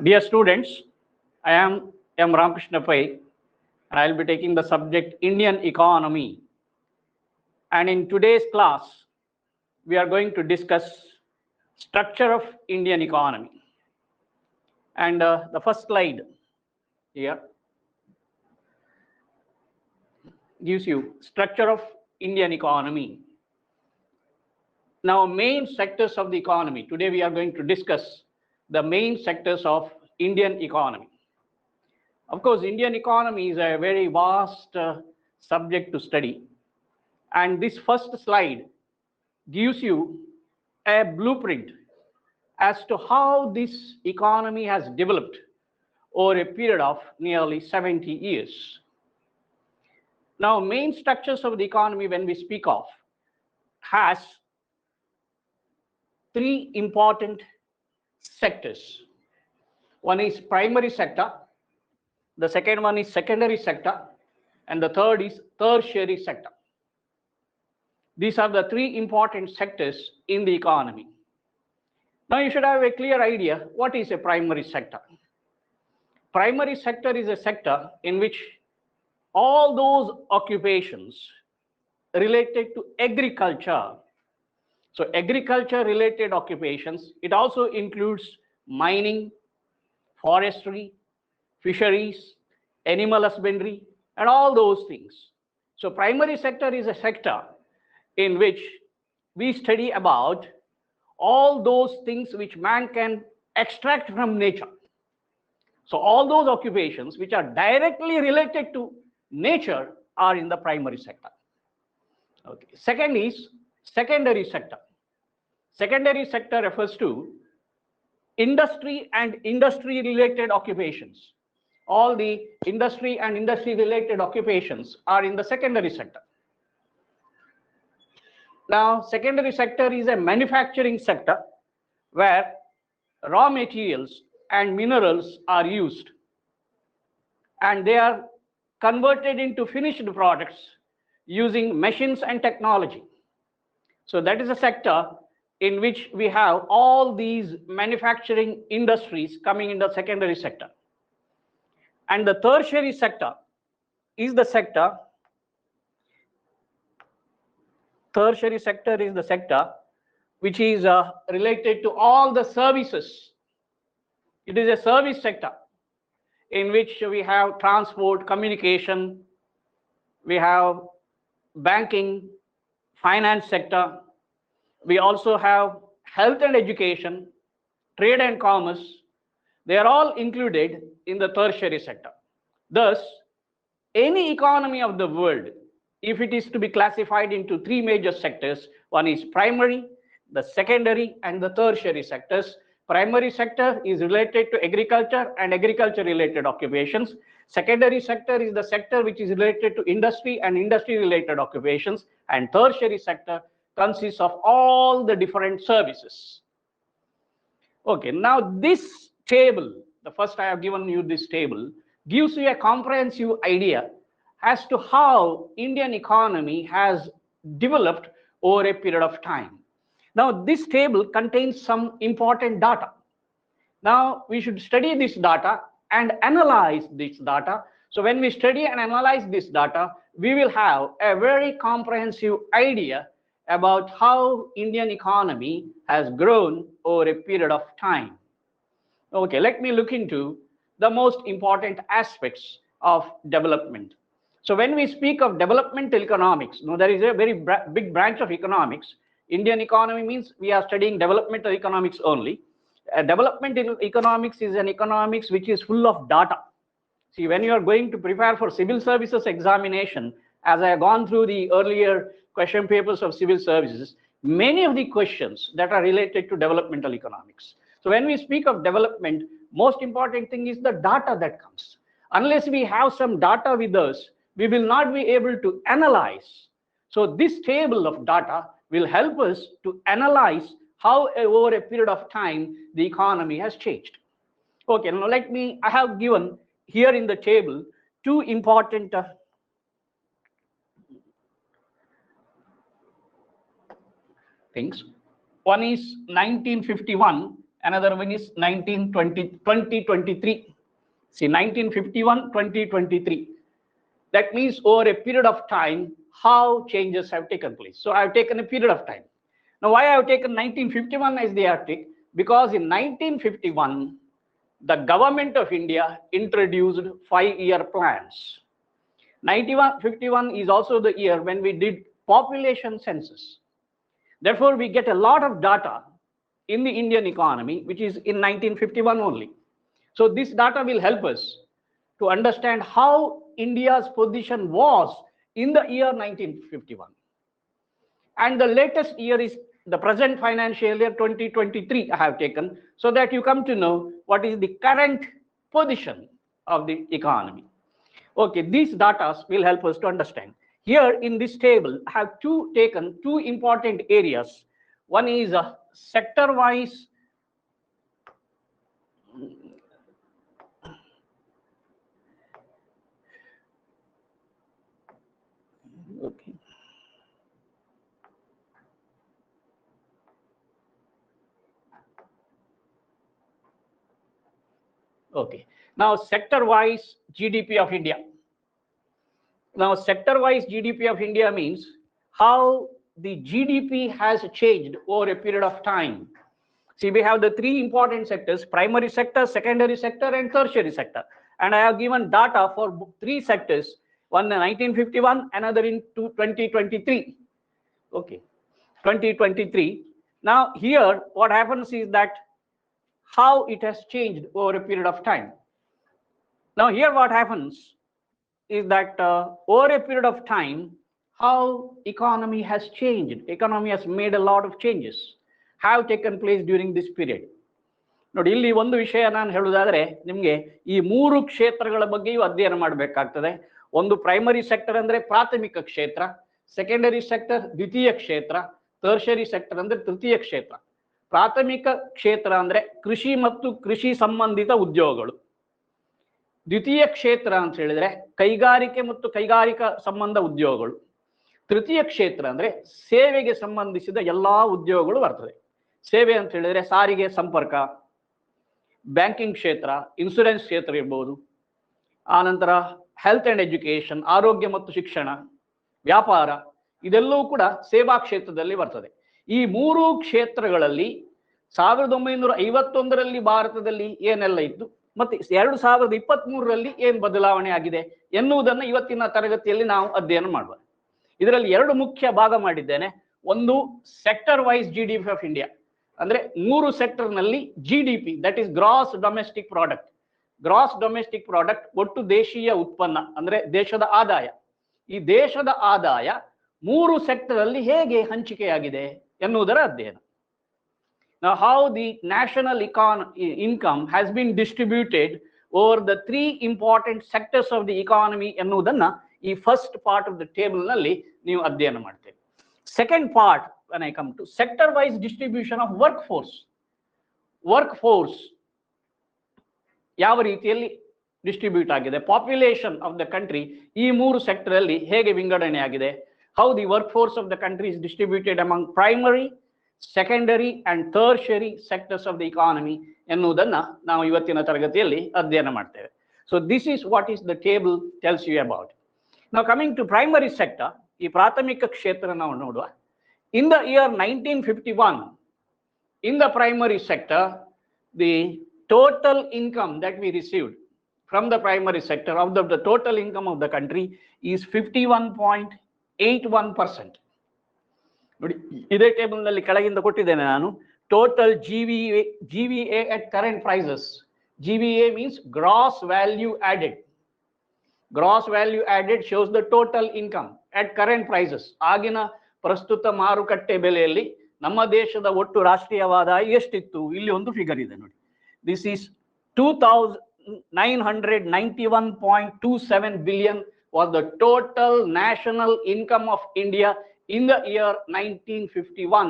Dear students, I am Ramakrishna Pai, and I will be taking the subject Indian economy. And in today's class, we are going to discuss structure of Indian economy. And the first slide here gives you structure of Indian economy. Now, main sectors of the economy. Today we are going to discuss the main sectors of Indian economy. Of course, Indian economy is a very vast subject to study. And this first slide gives you a blueprint as to how this economy has developed over a period of nearly 70 years. Now, main structures of the economy when we speak of has three important sectors. One is primary sector, the second one is secondary sector, and the third is tertiary sector. These are the three important sectors in the economy. Now you should have a clear idea what is a primary sector. Primary sector is a sector in which all those occupations related to agriculture. So agriculture related occupations, it also includes mining, forestry, fisheries, animal husbandry, and all those things. So primary sector is a sector in which we study about all those things which man can extract from nature. So all those occupations which are directly related to nature are in the primary sector. Okay. Second is secondary sector. Secondary sector refers to industry and industry related occupations. All the industry and industry related occupations are in the secondary sector. Now, secondary sector is a manufacturing sector where raw materials and minerals are used and they are converted into finished products using machines and technology. So that is a sector in which we have all these manufacturing industries coming in the secondary sector. And the tertiary sector is the sector which is related to all the services. It is a service sector in which we have transport, communication, we have banking, finance sector. We also have health and education, trade and commerce. They are all included in the tertiary sector. Thus, any economy of the world, if it is to be classified into three major sectors, one is primary, the secondary, and the tertiary sectors. Primary sector is related to agriculture and agriculture related occupations. Secondary sector is the sector which is related to industry and industry related occupations. And tertiary sector consists of all the different services. Okay, now this table, the first I have given you this table, gives you a comprehensive idea as to how Indian economy has developed over a period of time. Now, this table contains some important data. Now, we should study this data and analyze this data. So when we study and analyze this data, we will have a very comprehensive idea about how Indian economy has grown over a period of time. Okay, let me look into the most important aspects of development. So when we speak of developmental economics, now there is a very big branch of economics. Indian economy means we are studying developmental economics only. Developmental economics is an economics which is full of data. See, when you are going to prepare for civil services examination, as I have gone through the earlier question papers of civil services, many of the questions that are related to developmental economics. So when we speak of development, most important thing is the data that comes. Unless we have some data with us, we will not be able to analyze. So this table of data will help us to analyze how over a period of time the economy has changed. Okay, now I have given here in the table two important things. One is 1951 Another one is 2023. See, 1951, 2023. That means over a period of time, how changes have taken place. So I've taken a period of time. Now, why I've taken 1951 as the yardstick? Because in 1951, the government of India introduced 5-year plans. 1951 is also the year when we did population census. Therefore, we get a lot of data in the Indian economy, which is in 1951 only. So this data will help us to understand how India's position was in the year 1951. And the latest year is the present financial year 2023 I have taken, so that you come to know what is the current position of the economy. Okay, these data will help us to understand. Here in this table, I have taken two important areas. One is a sector-wise. Okay. Okay. Now, sector-wise GDP of India. Now, sector-wise GDP of India means how the GDP has changed over a period of time. See, we have the three important sectors: primary sector, secondary sector, and tertiary sector. And I have given data for three sectors, one in 1951, another in 2023. Okay, 2023. Now, here, what happens is that how it has changed over a period of time. Now, here what happens is that over a period of time, how economy has changed. Economy has made a lot of changes, have taken place during this period. ನೋಡಿ, ಇಲ್ಲಿ ಒಂದು ವಿಷಯ ನಾನು ಹೇಳುವುದಾದ್ರೆ, ನಿಮಗೆ ಈ ಮೂರು ಕ್ಷೇತ್ರಗಳ ಬಗ್ಗೆಯೂ ಅಧ್ಯಯನ ಮಾಡಬೇಕಾಗ್ತದೆ. ಒಂದು ಪ್ರೈಮರಿ ಸೆಕ್ಟರ್ ಅಂದ್ರೆ ಪ್ರಾಥಮಿಕ ಕ್ಷೇತ್ರ, ಸೆಕೆಂಡರಿ ಸೆಕ್ಟರ್ ದ್ವಿತೀಯ ಕ್ಷೇತ್ರ, ಟರ್ಷರಿ ಸೆಕ್ಟರ್ ಅಂದ್ರೆ ತೃತೀಯ ಕ್ಷೇತ್ರ. ಪ್ರಾಥಮಿಕ ಕ್ಷೇತ್ರ ಅಂದ್ರೆ ಕೃಷಿ ಮತ್ತು ಕೃಷಿ ಸಂಬಂಧಿತ ಉದ್ಯೋಗಗಳು. ದ್ವಿತೀಯ ಕ್ಷೇತ್ರ ಅಂತ ಹೇಳಿದ್ರೆ ಕೈಗಾರಿಕೆ ಮತ್ತು ಕೈಗಾರಿಕಾ ಸಂಬಂಧ ಉದ್ಯೋಗಗಳು. ತೃತೀಯ ಕ್ಷೇತ್ರ ಅಂದ್ರೆ ಸೇವೆಗೆ ಸಂಬಂಧಿಸಿದ ಎಲ್ಲಾ ಉದ್ಯೋಗಗಳು ಬರ್ತದೆ. ಸೇವೆ ಅಂತ ಹೇಳಿದ್ರೆ ಸಾರಿಗೆ ಸಂಪರ್ಕ, ಬ್ಯಾಂಕಿಂಗ್ ಕ್ಷೇತ್ರ, ಇನ್ಶೂರೆನ್ಸ್ ಕ್ಷೇತ್ರ ಇರ್ಬೋದು, ಆನಂತರ ಹೆಲ್ತ್ ಅಂಡ್ ಎಜುಕೇಶನ್, ಆರೋಗ್ಯ ಮತ್ತು ಶಿಕ್ಷಣ, ವ್ಯಾಪಾರ, ಇದೆಲ್ಲವೂ ಕೂಡ ಸೇವಾ ಕ್ಷೇತ್ರದಲ್ಲಿ ಬರ್ತದೆ. ಈ ಮೂರು ಕ್ಷೇತ್ರಗಳಲ್ಲಿ 1951ರಲ್ಲಿ ಭಾರತದಲ್ಲಿ ಏನೆಲ್ಲ ಇತ್ತು ಮತ್ತೆ 2023ರಲ್ಲಿ ಏನು ಬದಲಾವಣೆ ಆಗಿದೆ ಎನ್ನುವುದನ್ನು ಇವತ್ತಿನ ತರಗತಿಯಲ್ಲಿ ನಾವು ಅಧ್ಯಯನ ಮಾಡುವ. ಇದರಲ್ಲಿ ಎರಡು ಮುಖ್ಯ ಭಾಗ ಮಾಡಿದ್ದೇನೆ. ಒಂದು sector wise GDP of India, ಅಂದ್ರೆ ಮೂರು ಸೆಕ್ಟರ್ ನಲ್ಲಿ GDP, that is gross domestic product. Gross domestic product ಒಟ್ಟು ದೇಶೀಯ ಉತ್ಪನ್ನ ಅಂದ್ರೆ ದೇಶದ ಆದಾಯ. ಈ ದೇಶದ ಆದಾಯ ಮೂರು ಸೆಕ್ಟರ್ ಅಲ್ಲಿ ಹೇಗೆ ಹಂಚಿಕೆಯಾಗಿದೆ ಎನ್ನುವುದರ ಅಧ್ಯಯನ. Now, how the national income has been distributed over the three important sectors of the economy ಎನ್ನುವುದನ್ನ ಈ first part of the table ನಲ್ಲಿ ನೀವು ಅಧ್ಯಯನ ಮಾಡ್ತೇವೆ. Second part, when I come to sector wise distribution of workforce ಯಾವ ರೀತಿಯಲ್ಲಿ distribute ಆಗಿದೆ, population of the country ಈ ಮೂರು ಸೆಕ್ಟರ್ ಅಲ್ಲಿ ಹೇಗೆ ವಿಂಗಡಣೆ ಆಗಿದೆ, how the workforce of the country is distributed among primary, secondary and tertiary sectors of the economy ಎನ್ನುವುದನ್ನ ನಾವು ಇವತ್ತಿನ ತರಗತಿಯಲ್ಲಿ ಅಧ್ಯಯನ ಮಾಡ್ತೇವೆ. So this is what is the table tells you about. Now coming to primary sector, ಈ ಪ್ರಾಥಮಿಕ ಕ್ಷೇತ್ರ ನಾವು ನೋಡುವ. In the year 1951, in the primary sector, the total income that we received from the primary sector of the total income of the country is 51.81%. ನೋಡಿ, ಇದೇ table ನಲ್ಲಿ ಕೆಳಗಿಂದ ಕೊಟ್ಟಿದ್ದೇನೆ ನಾನು. Total GVA at current prices. GVA means gross value added. Gross value added shows the total income at current prices. ಆಗಿನ ಪ್ರಸ್ತುತ ಮಾರುಕಟ್ಟೆ ಬೆಲೆಯಲ್ಲಿ ನಮ್ಮ ದೇಶದ ಒಟ್ಟು ರಾಷ್ಟ್ರೀಯವಾದ ಎಷ್ಟಿತ್ತು, ಇಲ್ಲಿ ಒಂದು ಫಿಗರ್ ಇದೆ ನೋಡಿ. This is 2,991.27 billion was the total national income of India in the year 1951.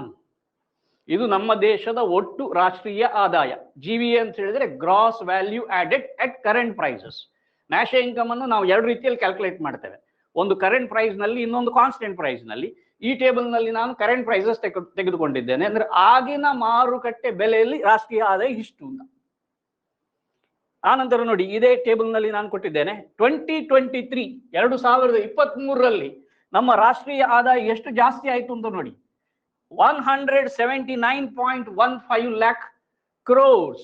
ಇದು ನಮ್ಮ ದೇಶದ ಒಟ್ಟು ರಾಷ್ಟ್ರೀಯ ಆದಾಯ. GVA ಅಂತ ಹೇಳಿದ್ರೆ gross value added at current prices. National income ಅನ್ನು ನಾವು ಎರಡು ರೀತಿಯಲ್ಲಿ ಕ್ಯಾಲ್ಕುಲೇಟ್ ಮಾಡ್ತೇವೆ. ಒಂದು ಕರೆಂಟ್ ಪ್ರೈಸ್ ನಲ್ಲಿ, ಇನ್ನೊಂದು ಕಾನ್ಸ್ಟೆಂಟ್ ಪ್ರೈಸ್ ನಲ್ಲಿ. ಈ ಟೇಬಲ್ ನಲ್ಲಿ ನಾನು ಕರೆಂಟ್ ಪ್ರೈಸಸ್ ತೆಗೆದುಕೊಂಡಿದ್ದೇನೆ. ಅಂದ್ರೆ ಆಗಿನ ಮಾರುಕಟ್ಟೆ ಬೆಲೆಯಲ್ಲಿ ರಾಷ್ಟ್ರೀಯ ಆದಾಯ ಇಷ್ಟು ಅಂತ. ಆನಂತರ ನೋಡಿ, ಇದೇ ಟೇಬಲ್ ನಲ್ಲಿ ನಾನು ಕೊಟ್ಟಿದ್ದೇನೆ 2023 2023ರಲ್ಲಿ ನಮ್ಮ ರಾಷ್ಟ್ರೀಯ ಆದಾಯ ಎಷ್ಟು ಜಾಸ್ತಿ ಆಯ್ತು ಅಂತ ನೋಡಿ. 179.15 lakh crores,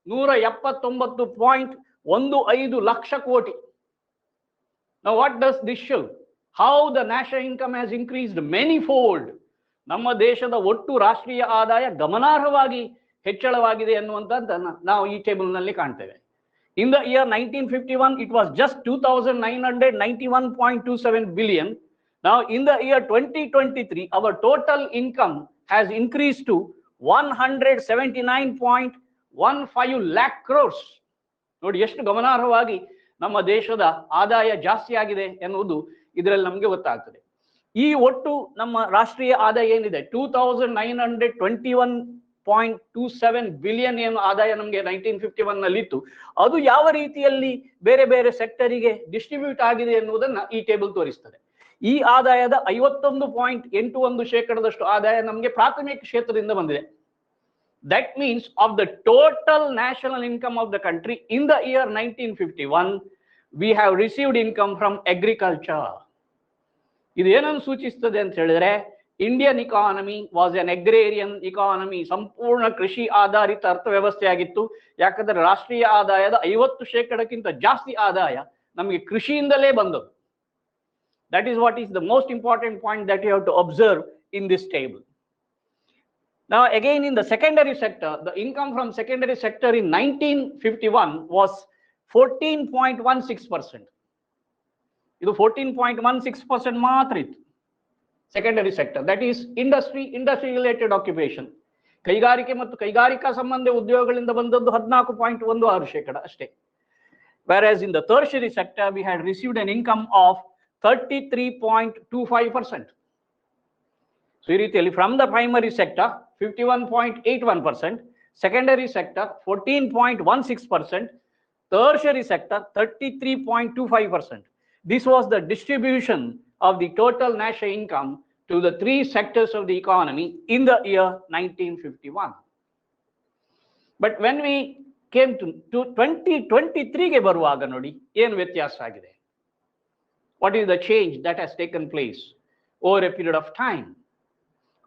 179.15 ಲಕ್ಷ ಕೋಟಿ. Now what does this show? How the national income has increased manyfold. ನಮ್ಮ ದೇಶದ ಒಟ್ಟು ರಾಷ್ಟ್ರೀಯ ಆದಾಯ ಗಮನಾರ್ಹವಾಗಿ ಹೆಚ್ಚಳವಾಗಿದೆ ಅನ್ನುವಂಥದ್ದನ್ನು ನಾವು ಈ ಟೇಬಲ್ ನಲ್ಲಿ ಕಾಣ್ತೇವೆ. In the year 1951, it was just 2,991.27 billion. Now, in the year 2023, our total income has increased to 179.15 lakh crores. ನೋಡಿ ಎಷ್ಟು ಗಮನಾರ್ಹವಾಗಿ ನಮ್ಮ ದೇಶದ ಆದಾಯ ಜಾಸ್ತಿ ಆಗಿದೆ ಎನ್ನುವುದು ಇದರಲ್ಲಿ ನಮಗೆ ಗೊತ್ತಾಗ್ತದೆ. ಈ ಒಟ್ಟು ನಮ್ಮ ರಾಷ್ಟ್ರೀಯ ಆದಾಯ ಏನಿದೆ 2,921.27 ಬಿಲಿಯನ್ ಏನು ಆದಾಯ ನಮಗೆ 1951 ನಲ್ಲಿ ಇತ್ತು, ಅದು ಯಾವ ರೀತಿಯಲ್ಲಿ ಬೇರೆ ಬೇರೆ ಸೆಕ್ಟರಿಗೆ ಡಿಸ್ಟ್ರಿಬ್ಯೂಟ್ ಆಗಿದೆ ಎನ್ನುವುದನ್ನ ಈ ಟೇಬಲ್ ತೋರಿಸ್ತದೆ. ಈ ಆದಾಯದ 51.81% ಆದಾಯ ನಮಗೆ ಪ್ರಾಥಮಿಕ ಕ್ಷೇತ್ರದಿಂದ ಬಂದಿದೆ. That means of the total national income of the country in the year 1951, we have received income from agriculture. ಇದು ಏನನ್ನು ಸೂಚಿಸುತ್ತದೆ ಅಂತ ಹೇಳಿದ್ರೆ, Indian economy was an agrarian economy, ಸಂಪೂರ್ಣ ಕೃಷಿ ಆಧಾರಿತ ಅರ್ಥವ್ಯವಸ್ಥೆ ಆಗಿತ್ತು. ಯಾಕಂದ್ರೆ ರಾಷ್ಟ್ರೀಯ ಆದಾಯದ 50% ಜಾಸ್ತಿ ಆದಾಯ ನಮಗೆ ಕೃಷಿಯಿಂದಲೇ ಬಂದದ್ದು. That is what is the most important point that you have to observe in this table. Now again, in the secondary sector, the income from secondary sector in 1951 was 14.16%. ಇದು 14.16% ಮಾತ್ರ ಇತ್ತು secondary sector. That is industry related occupation, ಕೈಗಾರಿಕೆ ಮತ್ತು ಕೈಗಾರಿಕಾ ಸಂಬಂಧ ಉದ್ಯೋಗಗಳಿಂದ ಬಂದದ್ದು 14.16% ಅಷ್ಟೇ. Whereas in the tertiary sector, we had received an income of 33.25%. So ಈ ರೀತಿಯಲ್ಲಿ from the primary sector 51.81%, secondary sector 14.16%, tertiary sector 33.25%. This was the distribution of the total national income to the three sectors of the economy in the year 1951. But when we came to 2023 ಗೆ ಬರುವಾಗ ನೋಡಿ ಏನು ವ್ಯತ್ಯಾಸ ಆಗಿದೆ. What is the change that has taken place over a period of time,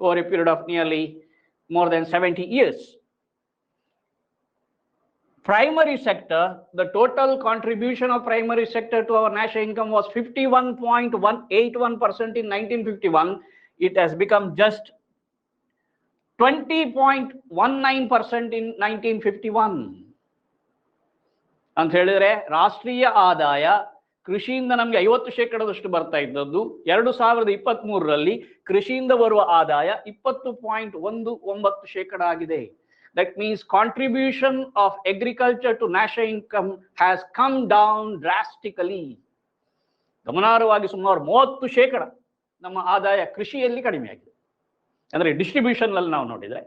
over a period of nearly more than 70 years? Primary sector, the total contribution of primary sector to our national income was 51.181% in 1951. It has become just 20.19% in 1951. ಅಂತ ಹೇಳಿದ್ರೆ ರಾಷ್ಟ್ರೀಯ ಆದಾಯ ಕೃಷಿಯಿಂದ ನಮಗೆ 50% ಬರ್ತಾ ಇದ್ದದ್ದು 2023ರಲ್ಲಿ ಕೃಷಿಯಿಂದ ಬರುವ ಆದಾಯ 20.19% ಆಗಿದೆ. That means contribution of agriculture to national income has come down drastically. ಗಮನಾರ್ಹವಾಗಿ ಸುಮಾರು 30% ನಮ್ಮ ಆದಾಯ ಕೃಷಿಯಲ್ಲಿ ಕಡಿಮೆ ಆಗಿದೆ, ಅಂದ್ರೆ ಡಿಸ್ಟ್ರಿಬ್ಯೂಷನ್ ಅಲ್ಲಿ ನಾವು ನೋಡಿದ್ರೆ.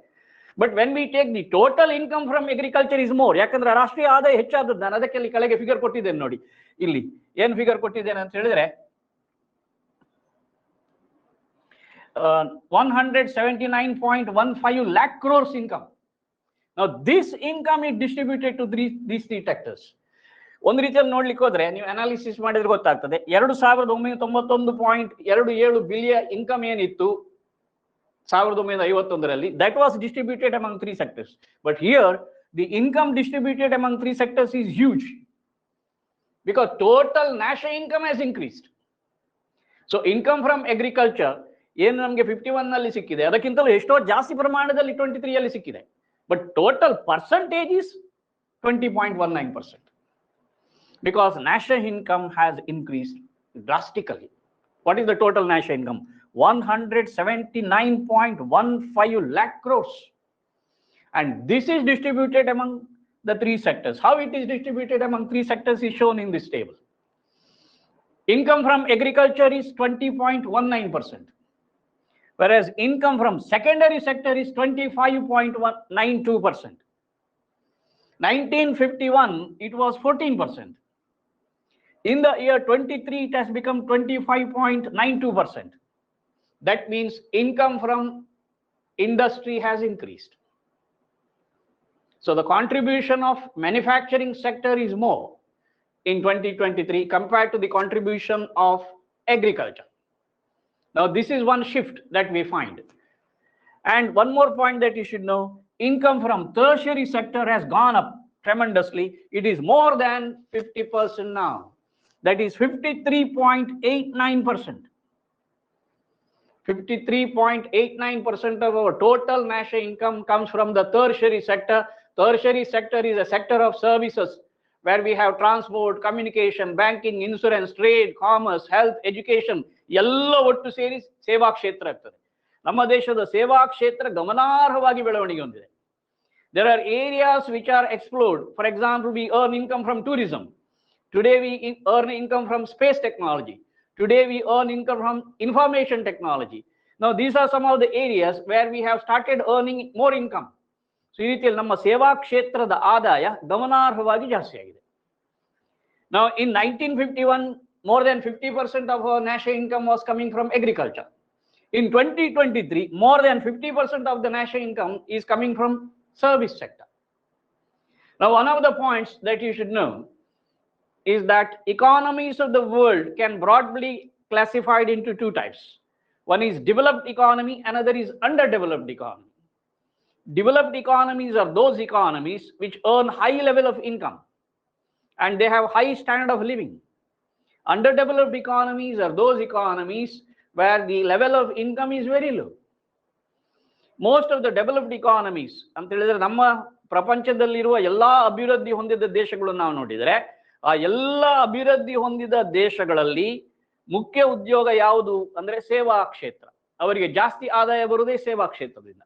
But when we take the total income from agriculture is more. ಯಾಕಂದ್ರೆ ರಾಷ್ಟ್ರೀಯ ಆದಾಯ ಹೆಚ್ಚಾದದ್ದು, ನಾನು ಅದಕ್ಕೆ ಕೆಳಗೆ ಫಿಗರ್ ಕೊಟ್ಟಿದ್ದೇನೆ ನೋಡಿ. ಇಲ್ಲಿ ಏನ್ ಫಿಗರ್ ಕೊಟ್ಟಿದ್ದೇನೆ ಅಂತ ಹೇಳಿದ್ರೆ 179.15 lakh crores income. Now this income is distributed to these three sectors. ಒಂದು ರೀತಿಯಲ್ಲಿ ನೋಡ್ಲಿಕ್ಕೆ ಹೋದ್ರೆ ನೀವು ಅನಾಲಿಸಿಸ್ ಮಾಡಿದ್ರೆ ಗೊತ್ತಾಗ್ತದೆ, 2991.27 ಬಿಲಿಯನ್ ಇನ್ಕಮ್ ಏನಿತ್ತು 1951ರಲ್ಲಿ, that was distributed among three sectors. But here the income distributed among three sectors is huge because total national income has increased. So income from agriculture ಏನು ನಮಗೆ 51 ನಲ್ಲಿ ಸಿಕ್ಕಿದೆ ಅದಕ್ಕಿಂತಲೂ ಎಷ್ಟೋ ಜಾಸ್ತಿ ಪ್ರಮಾಣದಲ್ಲಿ 23 ಯಲ್ಲಿ ಸಿಕ್ಕಿದೆ. But total percentage is 20.19% because national income has increased drastically. What is the total national income? 179.15 lakh crores. And this is distributed among the three sectors. How it is distributed among three sectors is shown in this table. Income from agriculture is 20.19%. Whereas income from secondary sector is 25.92%. 1951, it was 14%. In the year 23, it has become 25.92%. That means income from industry has increased. So the contribution of manufacturing sector is more in 2023 compared to the contribution of agriculture. Now this is one shift that we find. And one more point that you should know, income from tertiary sector has gone up tremendously. It is more than 50% now. That is 53.89%. 53.89% of our total national income comes from the tertiary sector. Tertiary sector is a sector of services where we have transport, communication, banking, insurance, trade, commerce, health, education. ಎಲ್ಲ ಒಟ್ಟು ಸೇರಿ ಸೇವಾ ಕ್ಷೇತ್ರ ಆಗ್ತದೆ. ನಮ್ಮ ದೇಶದ ಸೇವಾ ಕ್ಷೇತ್ರ ಗಮನಾರ್ಹವಾಗಿ ಬೆಳವಣಿಗೆ ಹೊಂದಿದೆ. There are areas which are explored. For example, we earn income from tourism. Today we earn income from space technology. Today we earn income from information technology. Now these are some of the areas where we have started earning more income. So ಈ ರೀತಿಯಲ್ಲಿ ನಮ್ಮ ಸೇವಾ ಕ್ಷೇತ್ರದ ಆದಾಯ ಗಮನಾರ್ಹವಾಗಿ ಜಾಸ್ತಿ ಆಗಿದೆ. Now in 1951, more than 50% of our national income was coming from agriculture. In 2023, more than 50% of the national income is coming from service sector. Now one of the points that you should know is that economies of the world can broadly classified into two types. One is developed economy, another is underdeveloped economy. Developed economies are those economies which earn high level of income and they have high standard of living. Underdeveloped economies are those economies where the level of income is very low. Most of the developed economies ಅಂತ ಹೇಳಿದ್ರೆ ನಮ್ಮ ಪ್ರಪಂಚದಲ್ಲಿರುವ ಎಲ್ಲಾ ಅಭಿವೃದ್ಧಿ ಹೊಂದಿದ ದೇಶಗಳನ್ನು ನಾವು ನೋಡಿದರೆ ಆ ಎಲ್ಲ ಅಭಿವೃದ್ಧಿ ಹೊಂದಿದ ದೇಶಗಳಲ್ಲಿ ಮುಖ್ಯ ಉದ್ಯೋಗ ಯಾವುದು ಅಂದ್ರೆ ಸೇವಾ ಕ್ಷೇತ್ರ. ಅವರಿಗೆ ಜಾಸ್ತಿ ಆದಾಯ ಬರುವುದೇ ಸೇವಾ ಕ್ಷೇತ್ರದಿಂದ.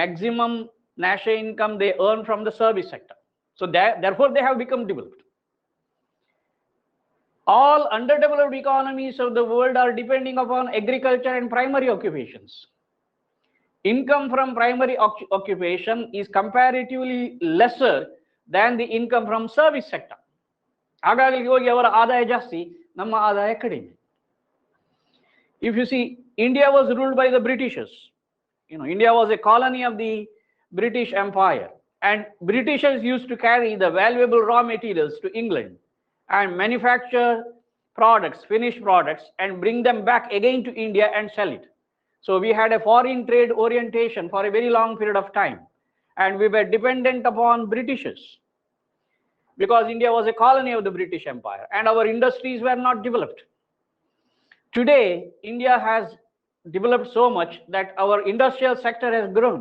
Maximum national income they earn from the service sector. So therefore they have become developed. All underdeveloped economies of the world are depending upon agriculture and primary occupations. Income from primary occupation is comparatively lesser than the income from service sector. ಹಾಗಾಗಿ ಹೋಗಿ ಅವರ ಆದಾಯ ಜಾಸ್ತಿ, ನಮ್ಮ ಆದಾಯ ಕಡಿಮೆ. If you see, India was ruled by the Britishers. India was a colony of the British Empire, and Britishers used to carry the valuable raw materials to England and manufacture products, finished products, and bring them back again to India and sell it. So we had a foreign trade orientation for a very long period of time, and we were dependent upon Britishers because India was a colony of the British Empire and our industries were not developed. Today, India has developed so much that our industrial sector has grown.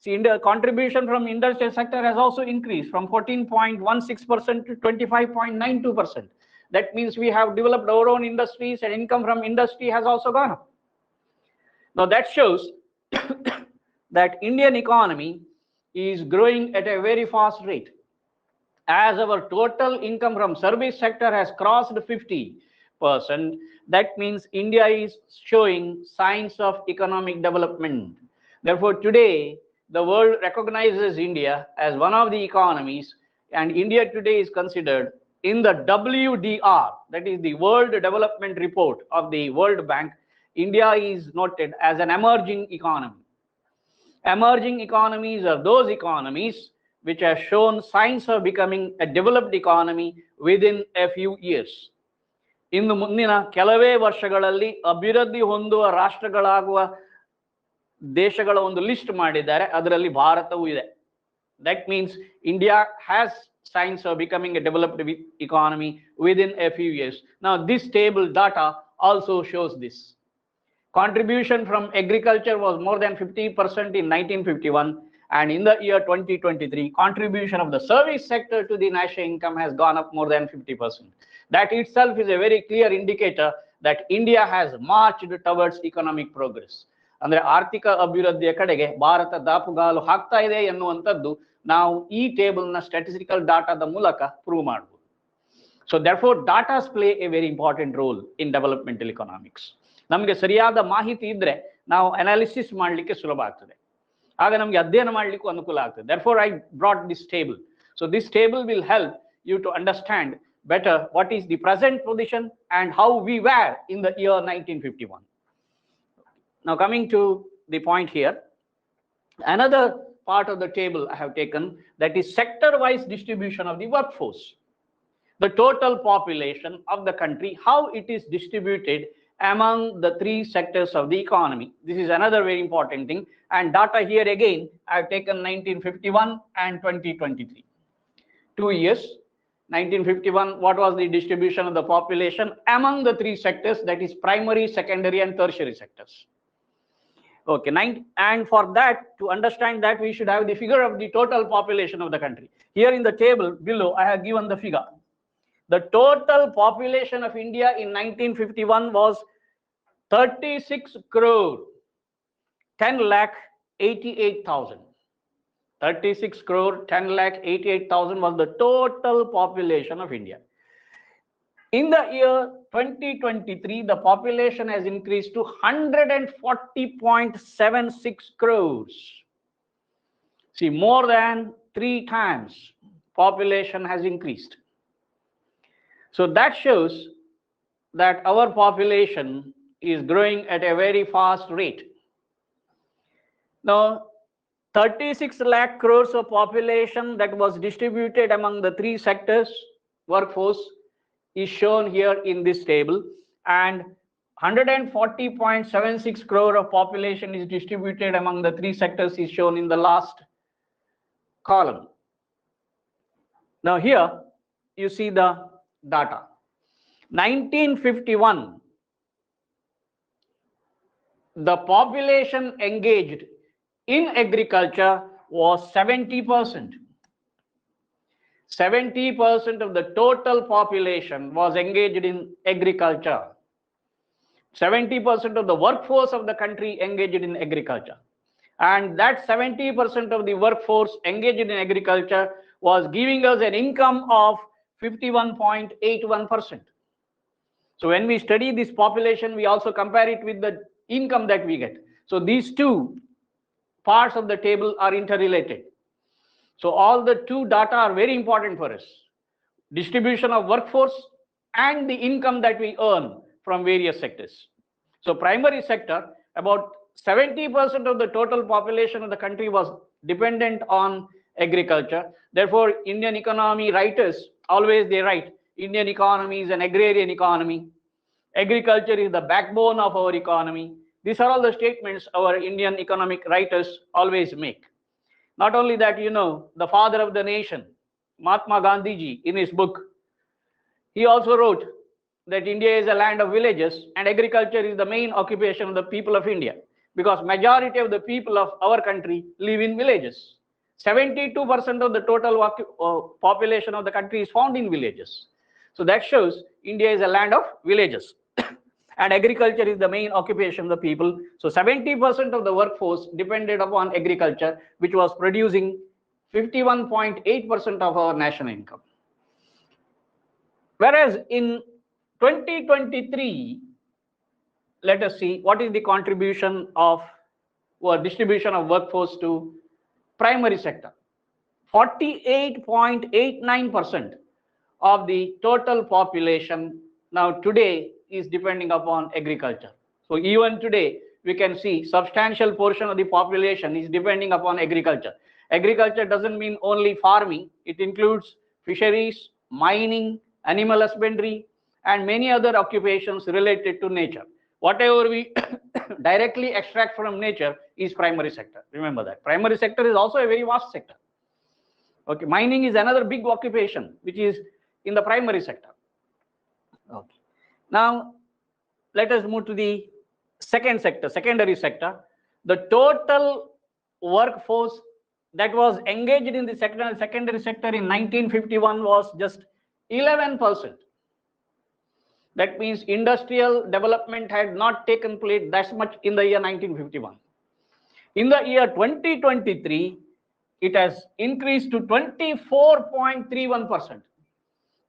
See, India contribution from industrial sector has also increased from 14.16% to 25.92%. That means we have developed our own industries and income from industry has also gone up. Now that shows that Indian economy is growing at a very fast rate. As our total income from service sector has crossed 50%, that means India is showing signs of economic development. Therefore, today, the world recognizes India as one of the economies, and India today is considered in the WDR, that is the World Development Report of the World Bank. India is noted as an emerging economy. Emerging economies are those economies which have shown signs of becoming a developed economy within a few years. ಇನ್ನು ಮುಂದಿನ ಕೆಲವೇ ವರ್ಷಗಳಲ್ಲಿ ಅಭಿವೃದ್ಧಿ ಹೊಂದುವ ರಾಷ್ಟ್ರಗಳಾಗುವ ದೇಶಗಳ ಒಂದು list ಮಾಡಿದ್ದಾರೆ, ಅದರಲ್ಲಿ ಭಾರತವೂ ಇದೆ. That means India has signs of becoming a developed economy within a few years. Now this table data also shows this. Contribution from agriculture was more than 50% in 1951, and in the year 2023, contribution of the service sector to the national income has gone up more than 50%. That itself is a very clear indicator that India has marched towards economic progress. ಅಂದ್ರೆ ಆರ್ಥಿಕ ಅಭಿವೃದ್ಧಿಯ ಕಡೆಗೆ ಭಾರತ ದಾಪುಗಾಲು ಹಾಕ್ತಾ ಇದೆ ಎನ್ನುವಂಥದ್ದು ನಾವು ಈ ಟೇಬಲ್ನ ಸ್ಟ್ಯಾಟಿಸ್ಟಿಕಲ್ ಡಾಟಾದ ಮೂಲಕ ಪ್ರೂವ್ ಮಾಡಬಹುದು. So therefore datas play a very important role in developmental economics. ನಮಗೆ ಸರಿಯಾದ ಮಾಹಿತಿ ಇದ್ರೆ ನಾವು ಅನಾಲಿಸಿಸ್ ಮಾಡಲಿಕ್ಕೆ ಸುಲಭ ಆಗ್ತದೆ, ಆಗ ನಮಗೆ ಅಧ್ಯಯನ ಮಾಡಲಿಕ್ಕೂ ಅನುಕೂಲ ಆಗ್ತದೆ. Therefore I brought this table. So this table will help you to understand better what is the present position and how we were in the year 1951. Now coming to the point here, another part of the table I have taken, that is sector-wise distribution of the workforce. The total population of the country, how it is distributed among the three sectors of the economy. This is another very important thing. And data here again, I have taken 1951 and 2023. 2 years. 1951, what was the distribution of the population among the three sectors, that is primary, secondary, and tertiary sectors. Okay, and for that, to understand that, we should have the figure of the total population of the country. Here in the table below, I have given the figure. The total population of India in 1951 was 36 crore 10 lakh 88,000. 36 crore 10 lakh 88,000 was the total population of India. In the year 2023, the population has increased to 140.76 crores. See, more than 3 times population has increased. So that shows that our population is growing at a very fast rate. Now, 36 lakh crores of population that was distributed among the three sectors workforce is shown here in this table, and 140.76 crore of population is distributed among the three sectors is shown in the last column. Now here you see the data. 1951, the population engaged in agriculture was 70%. 70% of the total population was engaged in agriculture. 70% of the workforce of the country engaged in agriculture. And that 70% of the workforce engaged in agriculture was giving us an income of 51.81%. So when we study this population, we also compare it with the income that we get. So these two parts of the table are interrelated. So all the two data are very important for us. Distribution of workforce and the income that we earn from various sectors. So primary sector, about 70% of the total population of the country was dependent on agriculture. Therefore, Indian economy writers, always they write, Indian economy is an agrarian economy. Agriculture is the backbone of our economy. These are all the statements our Indian economic writers always make. Not only that, you know, the father of the nation, Mahatma Gandhi ji, in his book, he also wrote that India is a land of villages and agriculture is the main occupation of the people of India, because majority of the people of our country live in villages. 72% of the total population of the country is found in villages. So that shows India is a land of villages. And agriculture is the main occupation of the people. So 70% of the workforce depended upon agriculture, which was producing 51.8% of our national income. Whereas in 2023, let us see what is the contribution of or distribution of workforce to primary sector. 48.89% of the total population now today is depending upon agriculture. So even today, we can see substantial portion of the population is depending upon agriculture. Agriculture doesn't mean only farming. It includes fisheries, mining, animal husbandry, and many other occupations related to nature. Whatever we directly extract from nature is primary sector. Remember that. Primary sector is also a very vast sector. Okay, mining is another big occupation, which is in the primary sector. Okay. Now, let us move to the second sector, secondary sector. The total workforce that was engaged in the secondary sector in 1951 was just 11%. That means industrial development had not taken place that much in the year 1951. In the year 2023, it has increased to 24.31%.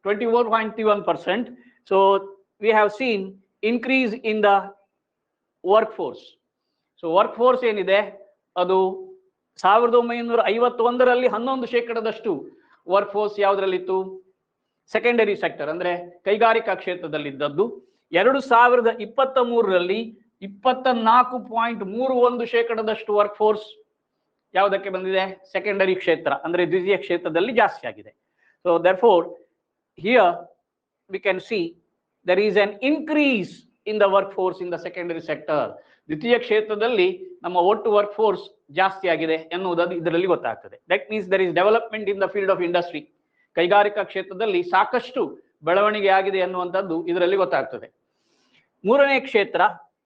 24.31%. So we have seen increase in the workforce. So workforce ಏನಿದೆ ಅದು 1951ರಲ್ಲಿ 11% ವರ್ಕ್ಫೋರ್ಸ್ ಯಾವುದರಲ್ಲಿತ್ತು, secondary sector ಅಂದ್ರೆ ಕೈಗಾರಿಕಾ ಕ್ಷೇತ್ರದಲ್ಲಿದ್ದದ್ದು. 2023ರಲ್ಲಿ 24.31% work force ಯಾವುದಕ್ಕೆ ಬಂದಿದೆ? Secondary ಕ್ಷೇತ್ರ ಅಂದ್ರೆ ದ್ವಿತೀಯ ಕ್ಷೇತ್ರದಲ್ಲಿ ಜಾಸ್ತಿ ಆಗಿದೆ. So therefore here we can see there is an increase in the work force in the secondary sector. ದ್ವಿತೀಯ ಕ್ಷೇತ್ರದಲ್ಲಿ ನಮ್ಮ ಒಟ್ಟು ವರ್ಕ್ ಫೋರ್ಸ್ ಜಾಸ್ತಿ ಆಗಿದೆ ಎನ್ನುವುದನ್ನು ಇದರಲ್ಲಿ ಗೊತ್ತಾಗ್ತದೆ. That means there is development in the field of industry. ಕೈಗಾರಿಕಾ ಕ್ಷೇತ್ರದಲ್ಲಿ ಸಾಕಷ್ಟು ಬೆಳವಣಿಗೆ ಆಗಿದೆ ಎನ್ನುವಂಥದ್ದು ಇದರಲ್ಲಿ ಗೊತ್ತಾಗ್ತದೆ. ಮೂರನೇ ಕ್ಷೇತ್ರ